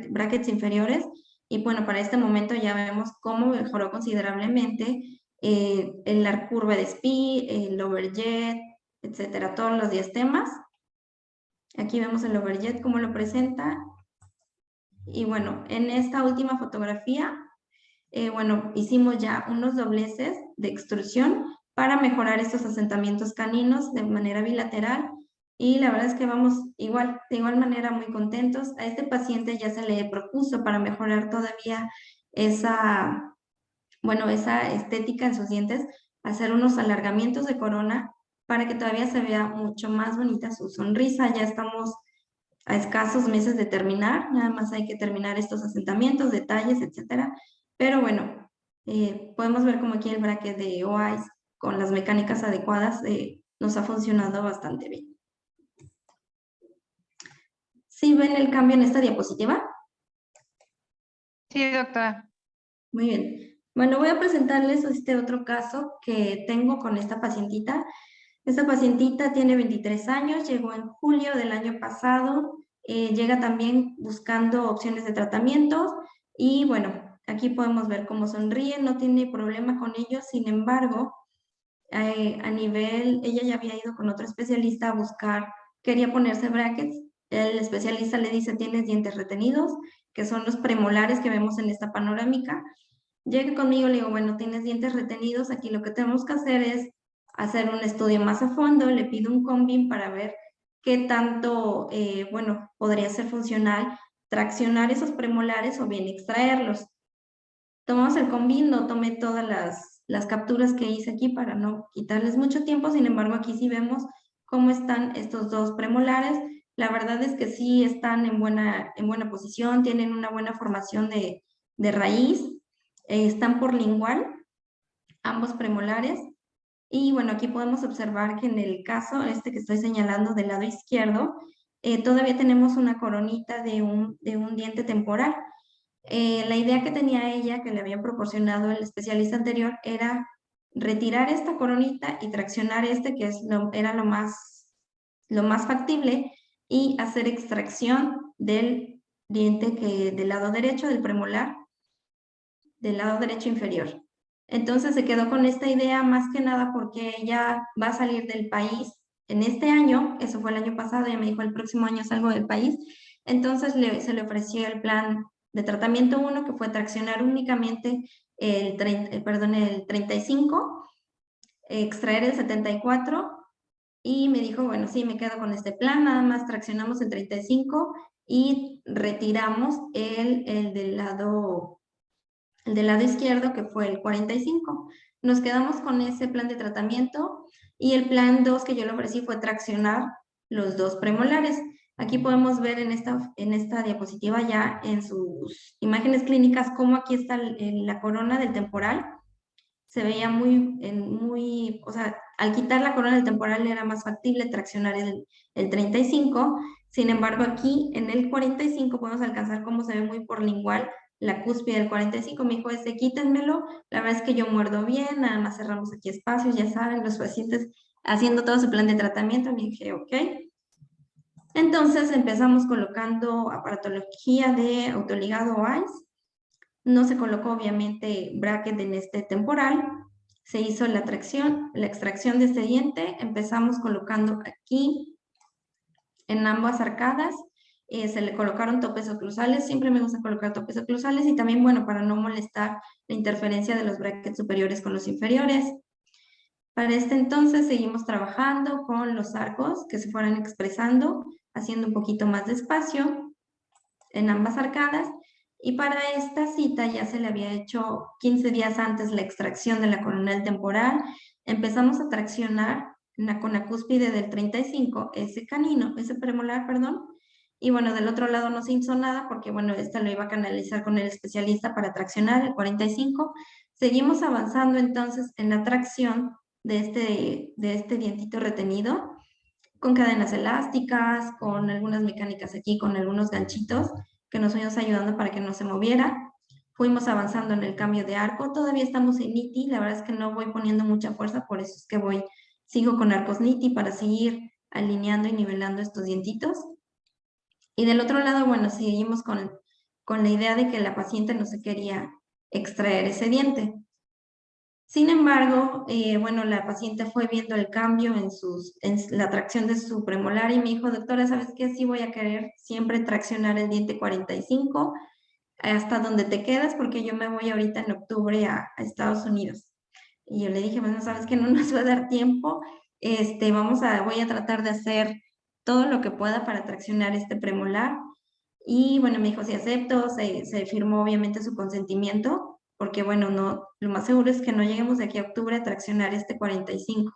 brackets inferiores. Y bueno, para este momento ya vemos cómo mejoró considerablemente la curva de Spee, el overjet, etcétera, todos los diastemas. Aquí vemos el overjet, cómo lo presenta. Y bueno, en esta última fotografía, bueno, hicimos ya unos dobleces de extrusión para mejorar estos asentamientos caninos de manera bilateral. Y la verdad es que vamos de igual manera muy contentos. A este paciente ya se le propuso para mejorar todavía esa estética en sus dientes, hacer unos alargamientos de corona para que todavía se vea mucho más bonita su sonrisa. Ya estamos a escasos meses de terminar, nada más hay que terminar estos asentamientos, detalles, etcétera. Pero bueno, podemos ver como aquí el bracket de OIS con las mecánicas adecuadas nos ha funcionado bastante bien. ¿Sí ven el cambio en esta diapositiva? Sí, doctora. Muy bien. Bueno, voy a presentarles este otro caso que tengo con esta pacientita. Esta pacientita tiene 23 años, llegó en julio del año pasado, llega también buscando opciones de tratamiento y bueno, aquí podemos ver cómo sonríe, no tiene problema con ello, sin embargo, ella ya había ido con otro especialista a buscar, quería ponerse brackets, el especialista le dice tienes dientes retenidos, que son los premolares que vemos en esta panorámica. Llega conmigo, le digo, bueno, tienes dientes retenidos, aquí lo que tenemos que hacer es hacer un estudio más a fondo, le pido un combin para ver qué tanto, podría ser funcional traccionar esos premolares o bien extraerlos. Tomamos el combin, no tomé todas las capturas que hice aquí para no quitarles mucho tiempo, sin embargo aquí sí vemos cómo están estos dos premolares. La verdad es que sí están en buena posición, tienen una buena formación de raíz, están por lingual, ambos premolares. Y bueno, aquí podemos observar que en el caso que estoy señalando del lado izquierdo, todavía tenemos una coronita de un diente temporal. La idea que tenía ella, que le había proporcionado el especialista anterior, era retirar esta coronita y traccionar que era lo más factible, y hacer extracción del diente del lado derecho, del premolar, del lado derecho inferior. Entonces se quedó con esta idea más que nada porque ella va a salir del país en este año, eso fue el año pasado, ella me dijo el próximo año salgo del país, entonces se le ofreció el plan de tratamiento 1, que fue traccionar únicamente el 35, extraer el 74, y me dijo, bueno, sí, me quedo con este plan, nada más traccionamos el 35 y retiramos el del lado izquierdo, que fue el 45. Nos quedamos con ese plan de tratamiento, y el plan 2 que yo le ofrecí fue traccionar los 2 premolares. Aquí podemos ver en esta diapositiva ya en sus imágenes clínicas cómo aquí está la corona del temporal. Se veía o sea, al quitar la corona del temporal era más factible traccionar el 35. Sin embargo, aquí en el 45 podemos alcanzar cómo se ve muy por lingual la cúspide del 45. Me dijo, quítenmelo. La verdad es que yo muerdo bien, nada más cerramos aquí espacios, ya saben, los pacientes haciendo todo su plan de tratamiento. Me dije, ok. Entonces empezamos colocando aparatología de autoligado ICE. No se colocó obviamente bracket en este temporal. Se hizo la extracción de este diente. Empezamos colocando aquí en ambas arcadas. Se le colocaron topes oclusales. Siempre me gusta colocar topes oclusales, y también, bueno, para no molestar la interferencia de los brackets superiores con los inferiores. Para este entonces seguimos trabajando con los arcos que se fueran expresando, haciendo un poquito más de espacio en ambas arcadas. Y para esta cita ya se le había hecho 15 días antes la extracción de la coronal temporal. Empezamos a traccionar con la cúspide del 35, ese premolar, perdón. Y bueno, del otro lado no se hizo nada porque, bueno, esta lo iba a canalizar con el especialista para traccionar el 45. Seguimos avanzando entonces en la tracción de este dientito retenido, con cadenas elásticas, con algunas mecánicas aquí, con algunos ganchitos que nos fuimos ayudando para que no se moviera. Fuimos avanzando en el cambio de arco. Todavía estamos en NITI. La verdad es que no voy poniendo mucha fuerza, por eso es que sigo con arcos NITI para seguir alineando y nivelando estos dientitos. Y del otro lado, bueno, seguimos con la idea de que la paciente no se quería extraer ese diente. Sin embargo, bueno, la paciente fue viendo el cambio en la tracción de su premolar y me dijo, doctora, ¿sabes qué? Sí voy a querer siempre traccionar el diente 45 hasta donde te quedas, porque yo me voy ahorita en octubre a Estados Unidos. Y yo le dije, bueno, ¿sabes qué? No nos va a dar tiempo. Voy a tratar de hacer todo lo que pueda para traccionar este premolar. Y bueno, me dijo, sí acepto, se firmó obviamente su consentimiento, porque bueno, lo más seguro es que no lleguemos de aquí a octubre a traccionar este 45.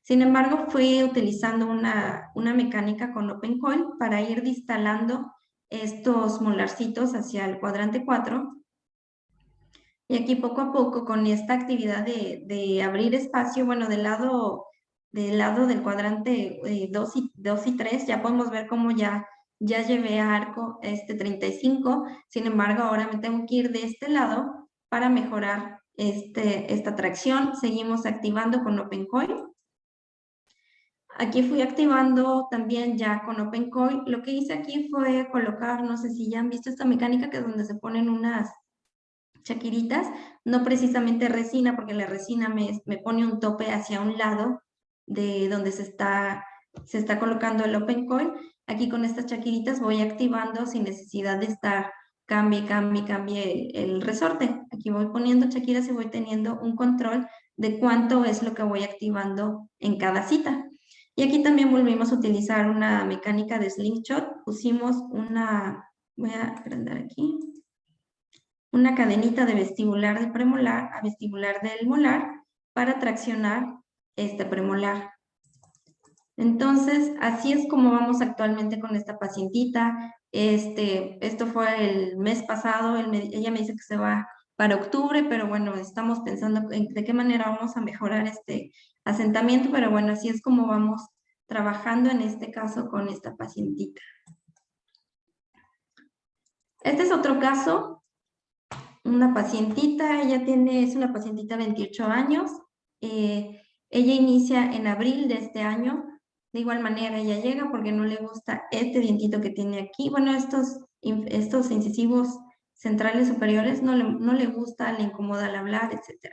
Sin embargo, fui utilizando una mecánica con Open Coil para ir distalando estos molarcitos hacia el cuadrante 4. Y aquí poco a poco, con esta actividad de abrir espacio, bueno, del lado del cuadrante 2 y 3, ya podemos ver cómo ya llevé a arco este 35. Sin embargo, ahora me tengo que ir de este lado para mejorar esta tracción. Seguimos activando con Open Coil. Aquí fui activando también ya con Open Coil. Lo que hice aquí fue colocar, no sé si ya han visto esta mecánica, que es donde se ponen unas chaquiritas, no precisamente resina, porque la resina me pone un tope hacia un lado de donde se está colocando el Open Coil. Aquí con estas chaquiritas voy activando sin necesidad de estar cambie el resorte. Aquí voy poniendo chaquiras y voy teniendo un control de cuánto es lo que voy activando en cada cita. Y aquí también volvimos a utilizar una mecánica de slingshot. Pusimos voy a agrandar aquí, una cadenita de vestibular del premolar a vestibular del molar para traccionar este premolar. Entonces, así es como vamos actualmente con esta pacientita. Esto fue el mes pasado. Ella me dice que se va para octubre, pero bueno, estamos pensando de qué manera vamos a mejorar este asentamiento, pero bueno, así es como vamos trabajando en este caso con esta pacientita. Este es otro caso. Una pacientita, es una pacientita de 28 años. Ella inicia en abril de este año. De igual manera, ella llega porque no le gusta este dientito que tiene aquí. Bueno, estos incisivos centrales superiores no le gusta, le incomoda al hablar, etc.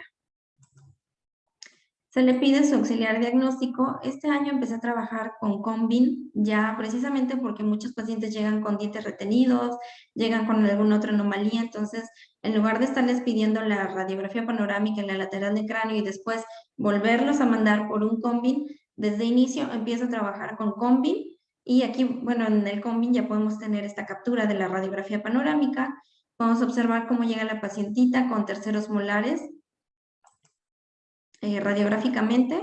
Se le pide su auxiliar diagnóstico. Este año empecé a trabajar con Combin, ya precisamente porque muchos pacientes llegan con dientes retenidos, llegan con alguna otra anomalía, entonces en lugar de estarles pidiendo la radiografía panorámica en la lateral del cráneo y después volverlos a mandar por un Combin, desde inicio empiezo a trabajar con Combin y aquí, bueno, en el Combin ya podemos tener esta captura de la radiografía panorámica. Vamos a observar cómo llega la pacientita con terceros molares. Radiográficamente,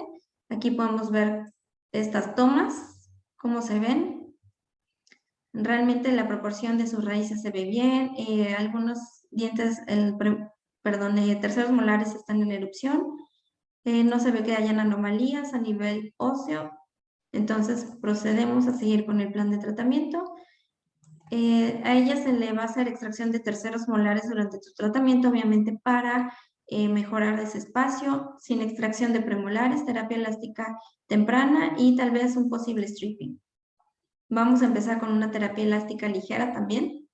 aquí podemos ver estas tomas, cómo se ven. Realmente la proporción de sus raíces se ve bien. Algunos dientes, terceros molares están en erupción. No se ve que hayan anomalías a nivel óseo. Entonces procedemos a seguir con el plan de tratamiento. A ella se le va a hacer extracción de terceros molares durante su tratamiento, obviamente para mejorar ese espacio, sin extracción de premolares, terapia elástica temprana y tal vez un posible stripping. Vamos a empezar con una terapia elástica ligera también.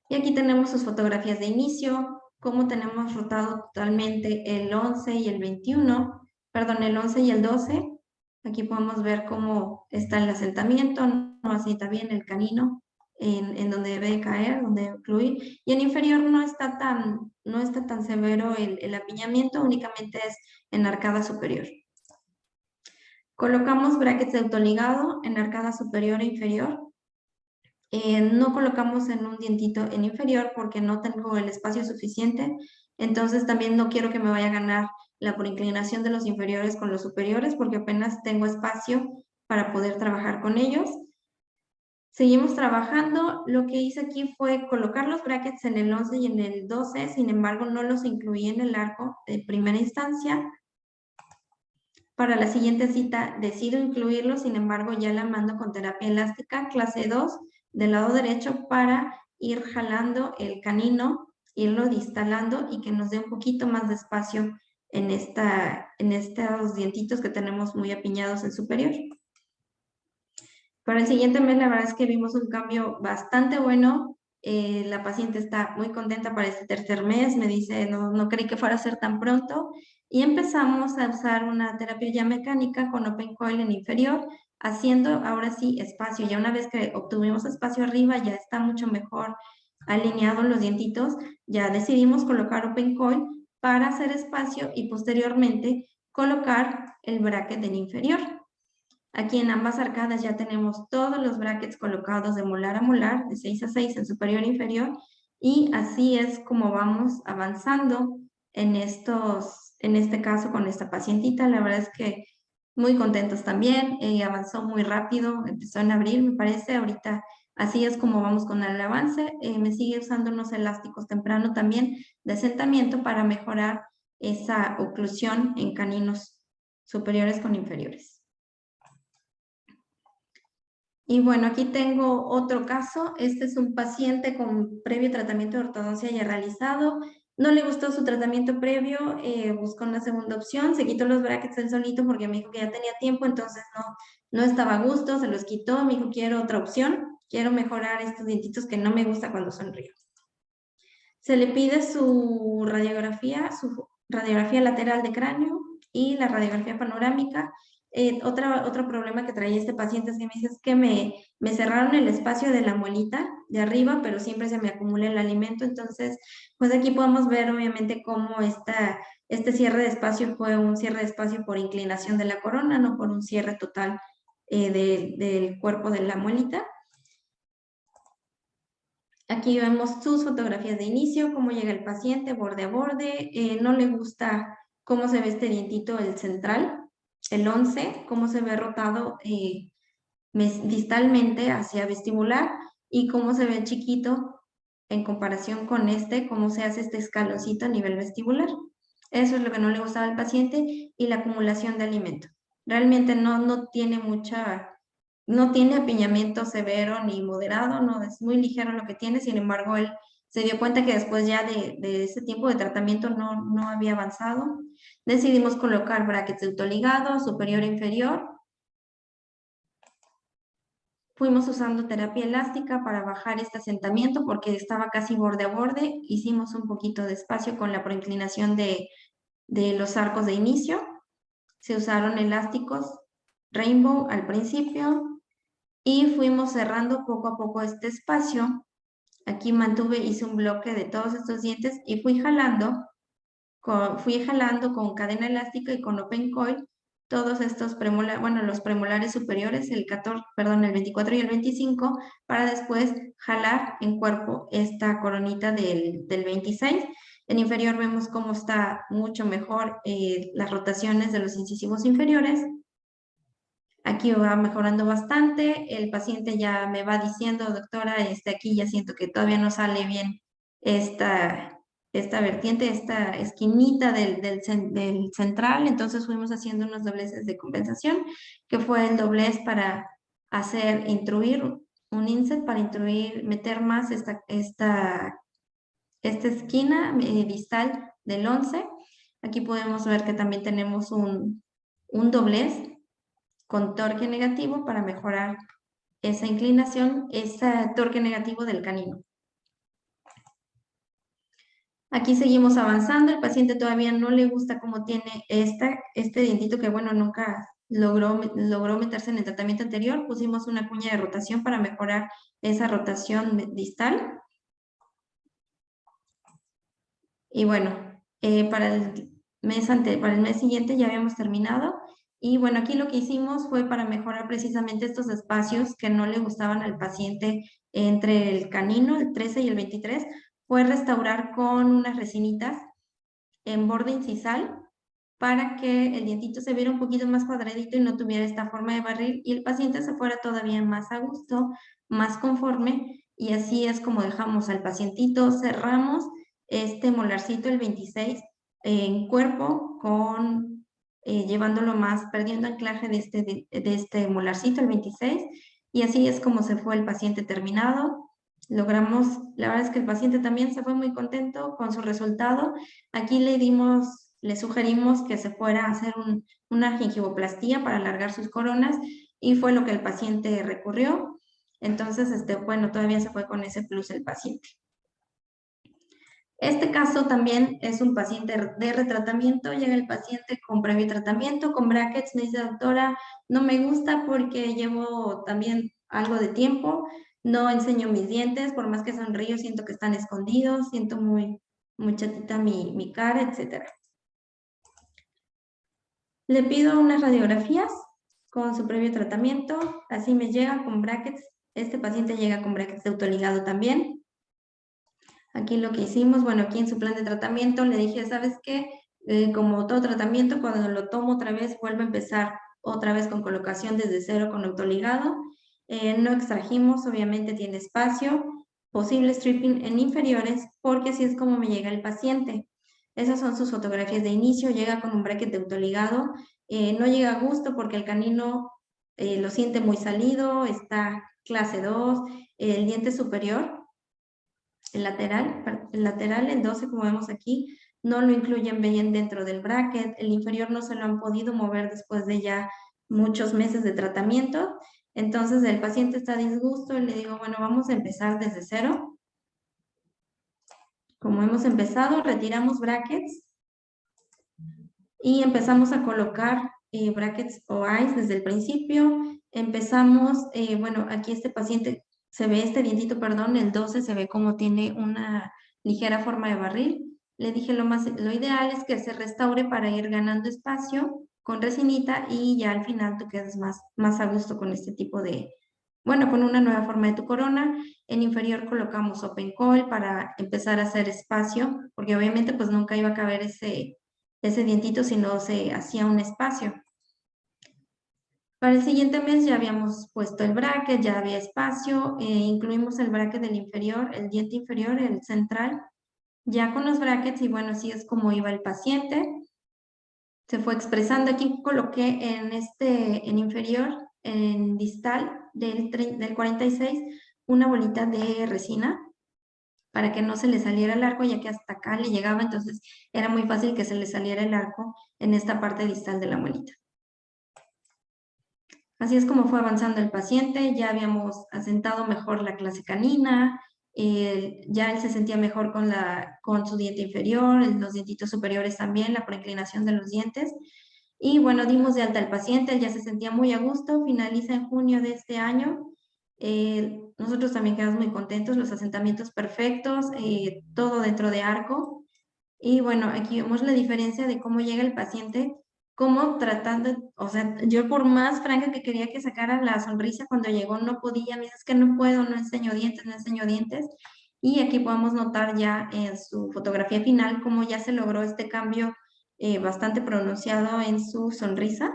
Y aquí tenemos sus fotografías de inicio, cómo tenemos rotado totalmente el 11 y el 21, perdón, el 11 y el 12. Aquí podemos ver cómo está el asentamiento, no asienta bien el canino en donde debe caer, donde debe fluir. Y en inferior no está tan severo el apiñamiento, únicamente es en arcada superior. Colocamos brackets de autoligado en arcada superior e inferior. No colocamos en un dientito en inferior porque no tengo el espacio suficiente, entonces también no quiero que me vaya a ganar la por inclinación de los inferiores con los superiores porque apenas tengo espacio para poder trabajar con ellos. Seguimos trabajando. Lo que hice aquí fue colocar los brackets en el 11 y en el 12, sin embargo no los incluí en el arco de primera instancia. Para la siguiente cita decido incluirlos, sin embargo ya la mando con terapia elástica clase 2 del lado derecho para ir jalando el canino, irlo distalando y que nos dé un poquito más de espacio en estos dientitos que tenemos muy apiñados en superior. Para el siguiente mes la verdad es que vimos un cambio bastante bueno. La paciente está muy contenta para este tercer mes, me dice no creí que fuera a ser tan pronto y empezamos a usar una terapia ya mecánica con open coil en inferior, haciendo ahora sí espacio. Ya una vez que obtuvimos espacio arriba ya está mucho mejor alineados los dientitos, ya decidimos colocar open coil para hacer espacio y posteriormente colocar el bracket en inferior. Aquí en ambas arcadas ya tenemos todos los brackets colocados de molar a molar, de 6 a 6 en superior e inferior, y así es como vamos avanzando en este caso con esta pacientita. La verdad es que muy contentos también, avanzó muy rápido, empezó en abril me parece, ahorita así es como vamos con el avance. Me sigue usando unos elásticos temprano también de asentamiento para mejorar esa oclusión en caninos superiores con inferiores. Y bueno, aquí tengo otro caso. Este es un paciente con previo tratamiento de ortodoncia ya realizado. No le gustó su tratamiento previo, buscó una segunda opción. Se quitó los brackets él solito porque me dijo que ya tenía tiempo, entonces no estaba a gusto, se los quitó. Me dijo, quiero otra opción, quiero mejorar estos dientitos que no me gusta cuando sonrío. Se le pide su radiografía lateral de cráneo y la radiografía panorámica. Otro problema que traía este paciente es que me dice que me cerraron el espacio de la muelita de arriba, pero siempre se me acumula el alimento. Entonces, pues aquí podemos ver obviamente cómo este cierre de espacio fue un cierre de espacio por inclinación de la corona, no por un cierre total del cuerpo de la muelita. Aquí vemos sus fotografías de inicio, cómo llega el paciente borde a borde. No le gusta cómo se ve este dientito, el central, el 11, cómo se ve rotado distalmente hacia vestibular y cómo se ve chiquito en comparación con cómo se hace este escaloncito a nivel vestibular. Eso es lo que no le gustaba al paciente y la acumulación de alimento. Realmente no tiene apiñamiento severo ni moderado, no es muy ligero lo que tiene, sin embargo, él se dio cuenta que después ya de ese tiempo de tratamiento no había avanzado. Decidimos colocar brackets de autoligado, superior e inferior. Fuimos usando terapia elástica para bajar este asentamiento porque estaba casi borde a borde. Hicimos un poquito de espacio con la proinclinación de de los arcos de inicio. Se usaron elásticos Rainbow al principio y fuimos cerrando poco a poco este espacio. Aquí hice un bloque de todos estos dientes y fui jalando con cadena elástica y con open coil todos estos premolares, bueno, los premolares superiores, el 24 y el 25, para después jalar en cuerpo esta coronita del 26. En inferior vemos cómo está mucho mejor las rotaciones de los incisivos inferiores. Aquí va mejorando bastante. El paciente ya me va diciendo, doctora, aquí ya siento que todavía no sale bien esta vertiente, esta esquinita del central. Entonces fuimos haciendo unos dobleces de compensación, que fue el doblez para intruir un inset, para meter más esta esquina distal del 11. Aquí podemos ver que también tenemos un doblez con torque negativo para mejorar esa inclinación, ese torque negativo del canino. Aquí seguimos avanzando. El paciente todavía no le gusta cómo tiene este dientito que, bueno, nunca logró meterse en el tratamiento anterior. Pusimos una cuña de rotación para mejorar esa rotación distal. Y bueno, para el mes siguiente ya habíamos terminado. Y bueno, aquí lo que hicimos fue para mejorar precisamente estos espacios que no le gustaban al paciente entre el canino, el 13 y el 23, fue restaurar con unas resinitas en borde incisal para que el dientito se viera un poquito más cuadradito y no tuviera esta forma de barril y el paciente se fuera todavía más a gusto, más conforme, y así es como dejamos al pacientito. Cerramos este molarcito, el 26, en cuerpo, llevándolo más, perdiendo anclaje de este molarcito, el 26, y así es como se fue el paciente terminado. Logramos, la verdad es que el paciente también se fue muy contento con su resultado. Aquí le sugerimos que se fuera a hacer una gingivoplastía para alargar sus coronas y fue lo que el paciente recurrió. Entonces, bueno, todavía se fue con ese plus el paciente. Este caso también es un paciente de retratamiento. Llega el paciente con previo tratamiento, con brackets. Me dice, doctora, no me gusta porque llevo también algo de tiempo. No enseño mis dientes, por más que sonrío, siento que están escondidos, siento muy chatita mi cara, etc. Le pido unas radiografías con su previo tratamiento. Así me llega con brackets. Este paciente llega con brackets de autoligado también. Aquí lo que hicimos, bueno, aquí en su plan de tratamiento le dije, ¿sabes qué? Como todo tratamiento, cuando lo tomo otra vez, vuelvo a empezar otra vez con colocación desde cero con autoligado. No extrajimos, obviamente tiene espacio, posible stripping en inferiores, porque así es como me llega el paciente. Esas son sus fotografías de inicio, llega con un bracket de autoligado, no llega a gusto porque el canino lo siente muy salido, está clase 2, el diente superior, el lateral, el 12, como vemos aquí, no lo incluyen bien dentro del bracket. El inferior no se lo han podido mover después de ya muchos meses de tratamiento. Entonces el paciente está a disgusto y le digo, bueno, vamos a empezar desde cero. Como hemos empezado, retiramos brackets y empezamos a colocar brackets o eyes desde el principio. Empezamos, bueno, aquí este paciente se ve este dientito, perdón, el 12 se ve como tiene una ligera forma de barril. Le dije lo ideal es que se restaure para ir ganando espacio con resinita y ya al final tú quedes más a gusto con este tipo de, bueno, con una nueva forma de tu corona. En inferior colocamos open coil para empezar a hacer espacio, porque obviamente pues nunca iba a caber ese dientito si no se hacía un espacio. Para el siguiente mes ya habíamos puesto el bracket, ya había espacio, incluimos el bracket del inferior, el diente inferior, el central, ya con los brackets, y bueno, así es como iba el paciente. Se fue expresando. Aquí coloqué en inferior, en distal del 46, una bolita de resina para que no se le saliera el arco, ya que hasta acá le llegaba, entonces era muy fácil que se le saliera el arco en esta parte distal de la muelita. Así es como fue avanzando el paciente, ya habíamos asentado mejor la clase canina, Ya él se sentía mejor con su diente inferior, los dientitos superiores también, la preinclinación de los dientes. Y bueno, dimos de alta al paciente, él ya se sentía muy a gusto, finaliza en junio de este año. Nosotros también quedamos muy contentos, los asentamientos perfectos, todo dentro de arco. Y bueno, aquí vemos la diferencia de cómo llega el paciente, cómo tratando, o sea, yo por más franca que quería que sacara la sonrisa, cuando llegó no podía, me dice, es que no puedo, no enseño dientes, no enseño dientes. Y aquí podemos notar ya en su fotografía final cómo ya se logró este cambio bastante pronunciado en su sonrisa.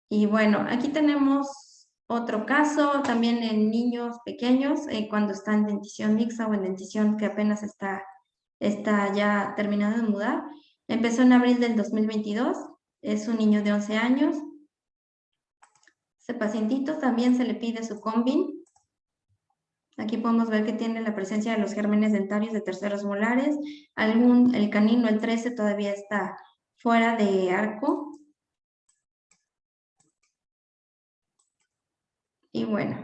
Y bueno, aquí tenemos otro caso también en niños pequeños, cuando está en dentición mixta o en dentición que apenas está ya terminado de mudar. Empezó en abril del 2022, es un niño de 11 años. Ese pacientito también se le pide su combin. Aquí podemos ver que tiene la presencia de los gérmenes dentarios de terceros molares. El canino, el 13, todavía está fuera de arco. Y bueno,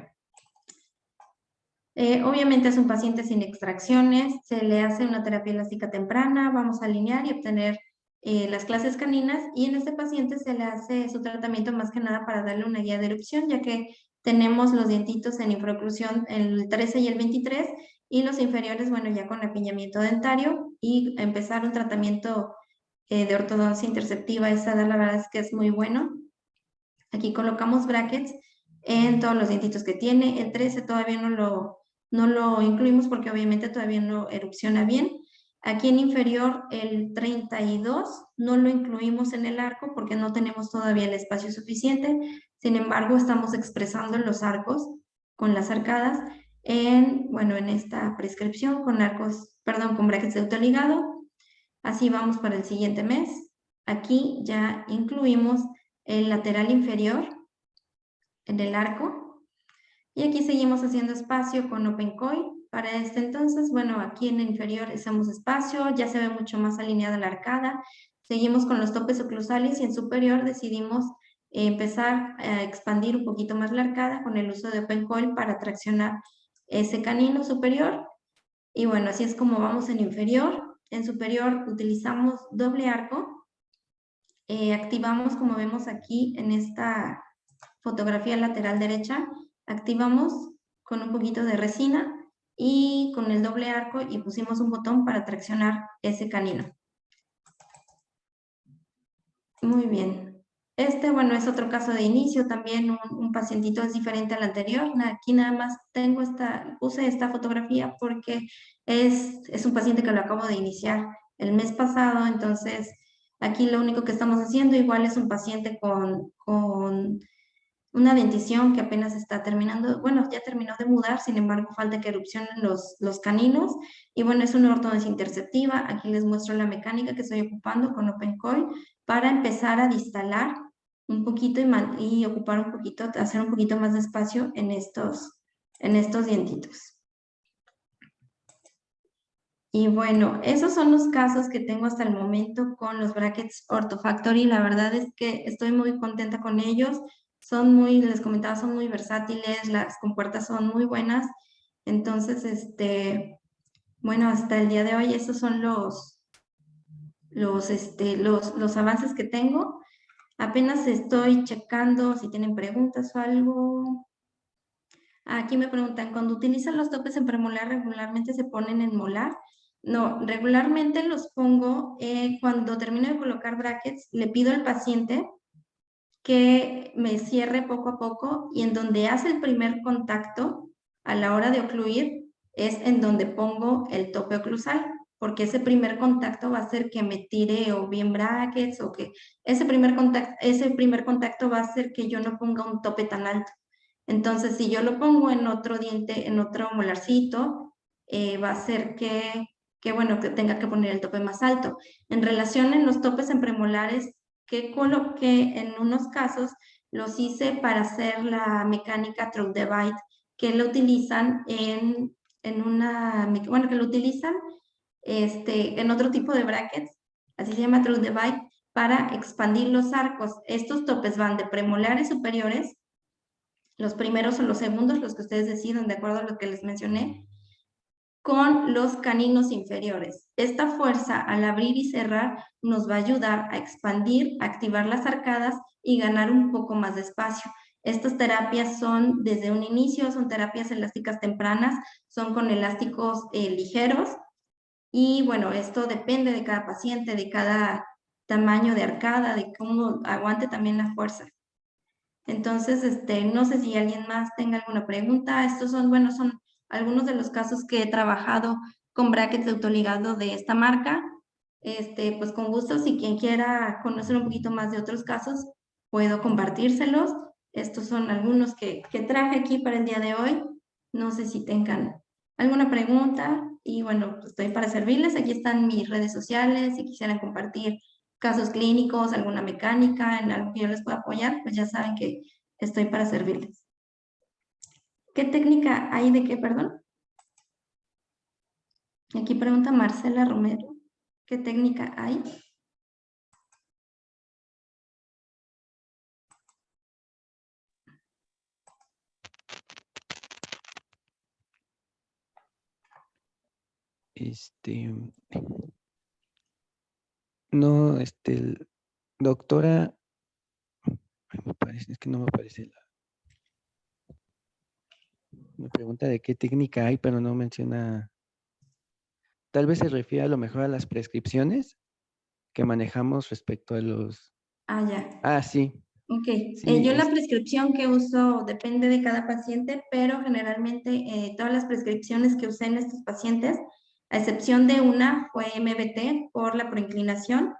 obviamente es un paciente sin extracciones, se le hace una terapia elástica temprana, vamos a alinear y obtener las clases caninas, y en este paciente se le hace su tratamiento más que nada para darle una guía de erupción, ya que tenemos los dientitos en infraoclusión el 13 y el 23, y los inferiores, bueno, ya con apiñamiento dentario, y empezar un tratamiento de ortodoncia interceptiva. Esa la verdad es que es muy bueno. Aquí colocamos brackets en todos los dientitos que tiene. El 13 todavía no lo incluimos porque obviamente todavía no erupciona bien. Aquí en inferior el 32 no lo incluimos en el arco porque no tenemos todavía el espacio suficiente. Sin embargo, estamos expresando los arcos con las arcadas en esta prescripción con con brackets de autoligado. Así vamos para el siguiente mes. Aquí ya incluimos el lateral inferior en el arco. Y aquí seguimos haciendo espacio con Open Coil. Para este entonces, bueno, aquí en el inferior hacemos espacio, ya se ve mucho más alineada la arcada. Seguimos con los topes oclusales y en superior decidimos empezar a expandir un poquito más la arcada con el uso de Open Coil para traccionar ese canino superior. Y bueno, así es como vamos en inferior. En superior utilizamos doble arco. Activamos, como vemos aquí en esta fotografía lateral derecha, activamos con un poquito de resina y con el doble arco y pusimos un botón para traccionar ese canino. Muy bien. Bueno, es otro caso de inicio, también un pacientito es diferente al anterior. Aquí nada más puse esta fotografía porque es un paciente que lo acabo de iniciar el mes pasado, entonces aquí lo único que estamos haciendo igual es un paciente con una dentición que apenas está terminando, bueno, ya terminó de mudar, sin embargo falta que erupcionen los caninos, y bueno, es una ortodoncia interceptiva. Aquí les muestro la mecánica que estoy ocupando con Open Coil para empezar a distalar un poquito y ocupar un poquito, hacer un poquito más de espacio en estos dientitos. Y bueno, esos son los casos que tengo hasta el momento con los brackets OrthoFactory. La verdad es que estoy muy contenta con ellos. Les comentaba, son muy versátiles, las compuertas son muy buenas. Entonces, bueno, hasta el día de hoy esos son los avances que tengo. Apenas estoy checando si tienen preguntas o algo. Aquí me preguntan, ¿cuando utilizan los topes en premolar regularmente se ponen en molar? No, regularmente los pongo cuando termino de colocar brackets, le pido al paciente que me cierre poco a poco, y en donde hace el primer contacto a la hora de ocluir es en donde pongo el tope oclusal, porque ese primer contacto va a hacer que me tire o bien brackets, o que ese primer contacto va a hacer que yo no ponga un tope tan alto. Entonces, si yo lo pongo en otro diente, en otro molarcito, va a hacer que tenga que poner el tope más alto. En relación en los topes en premolares que coloqué, en unos casos los hice para hacer la mecánica through the bite, que lo utilizan que lo utilizan en otro tipo de brackets, así se llama through the bite, para expandir los arcos. Estos topes van de premolares superiores los primeros o los segundos, los que ustedes decidan de acuerdo a lo que les mencioné, con los caninos inferiores. Esta fuerza al abrir y cerrar nos va a ayudar a expandir, activar las arcadas y ganar un poco más de espacio. Estas terapias son desde un inicio, son terapias elásticas tempranas, son con elásticos ligeros y bueno, esto depende de cada paciente, de cada tamaño de arcada, de cómo aguante también la fuerza. Entonces, no sé si alguien más tenga alguna pregunta. Estos son, bueno, son algunos de los casos que he trabajado con brackets de autoligado de esta marca. Pues con gusto, si quien quiera conocer un poquito más de otros casos, puedo compartírselos. Estos son algunos que traje aquí para el día de hoy. No sé si tengan alguna pregunta y bueno, estoy para servirles. Aquí están mis redes sociales. Si quisieran compartir casos clínicos, alguna mecánica, en algo que yo les pueda apoyar, pues ya saben que estoy para servirles. ¿Qué técnica hay de qué, perdón? Aquí pregunta Marcela Romero. ¿Qué técnica hay? No, doctora, me parece, es que no me aparece me pregunta de qué técnica hay, pero no menciona, tal vez se refiere a lo mejor a las prescripciones que manejamos respecto a los... Ah, ya. Ah, sí, Ok. sí, Yo la prescripción que uso depende de cada paciente, pero generalmente todas las prescripciones que usé en estos pacientes, a excepción de una, fue MBT por la proinclinación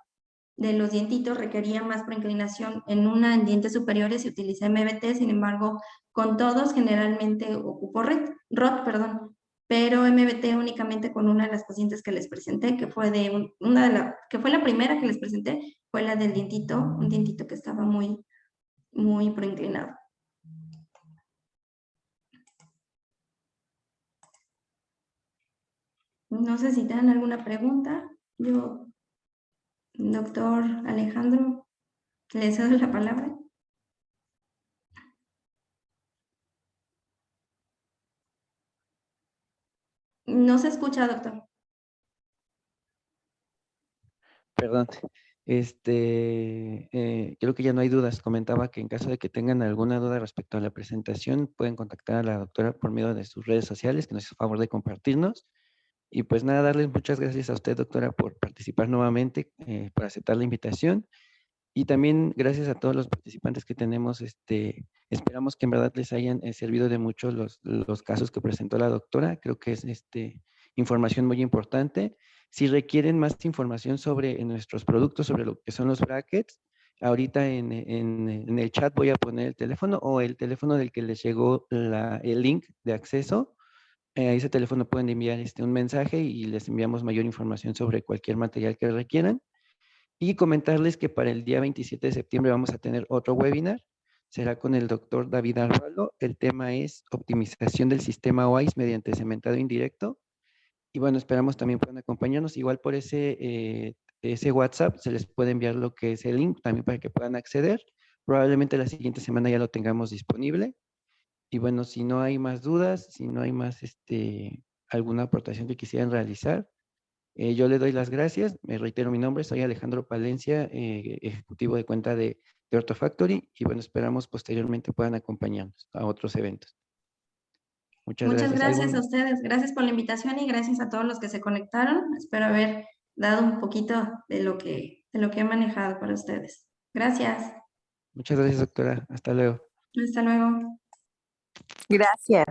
de los dientitos, requería más preinclinación en una en dientes superiores y utilicé MBT, sin embargo, con todos generalmente ocupo ROT, perdón, pero MBT únicamente con una de las pacientes que les presenté, que fue que fue la primera que les presenté, fue la del dientito, un dientito que estaba muy, muy preinclinado. No sé si tienen alguna pregunta. Yo, doctor Alejandro, le cedo la palabra. No se escucha, doctor. perdón. Creo que ya no hay dudas. Comentaba que en caso de que tengan alguna duda respecto a la presentación, pueden contactar a la doctora por medio de sus redes sociales, que nos hizo favor de compartirnos. Y pues nada, darles muchas gracias a usted, doctora, por participar nuevamente, por aceptar la invitación. Y también gracias a todos los participantes que tenemos. Esperamos que en verdad les hayan servido de mucho los casos que presentó la doctora. Creo que es información muy importante. Si requieren más información sobre nuestros productos, sobre lo que son los brackets, ahorita en el chat voy a poner el teléfono o el teléfono del que les llegó el link de acceso. A ese teléfono pueden enviar un mensaje y les enviamos mayor información sobre cualquier material que requieran. Y comentarles que para el día 27 de septiembre vamos a tener otro webinar. Será con el doctor David Arvalo. El tema es optimización del sistema OIS mediante cementado indirecto. Y bueno, esperamos también puedan acompañarnos. Igual por ese WhatsApp se les puede enviar lo que es el link también para que puedan acceder. Probablemente la siguiente semana ya lo tengamos disponible. Y bueno, si no hay más dudas, si no hay más alguna aportación que quisieran realizar, yo le doy las gracias. Me reitero mi nombre, soy Alejandro Palencia, ejecutivo de cuenta de Orthofactory. Y bueno, esperamos posteriormente puedan acompañarnos a otros eventos. Muchas Muchas gracias. gracias a ustedes. Gracias por la invitación y gracias a todos los que se conectaron. Espero haber dado un poquito de lo que he manejado para ustedes. Gracias. Muchas gracias, doctora. Hasta luego. Hasta luego. Gracias.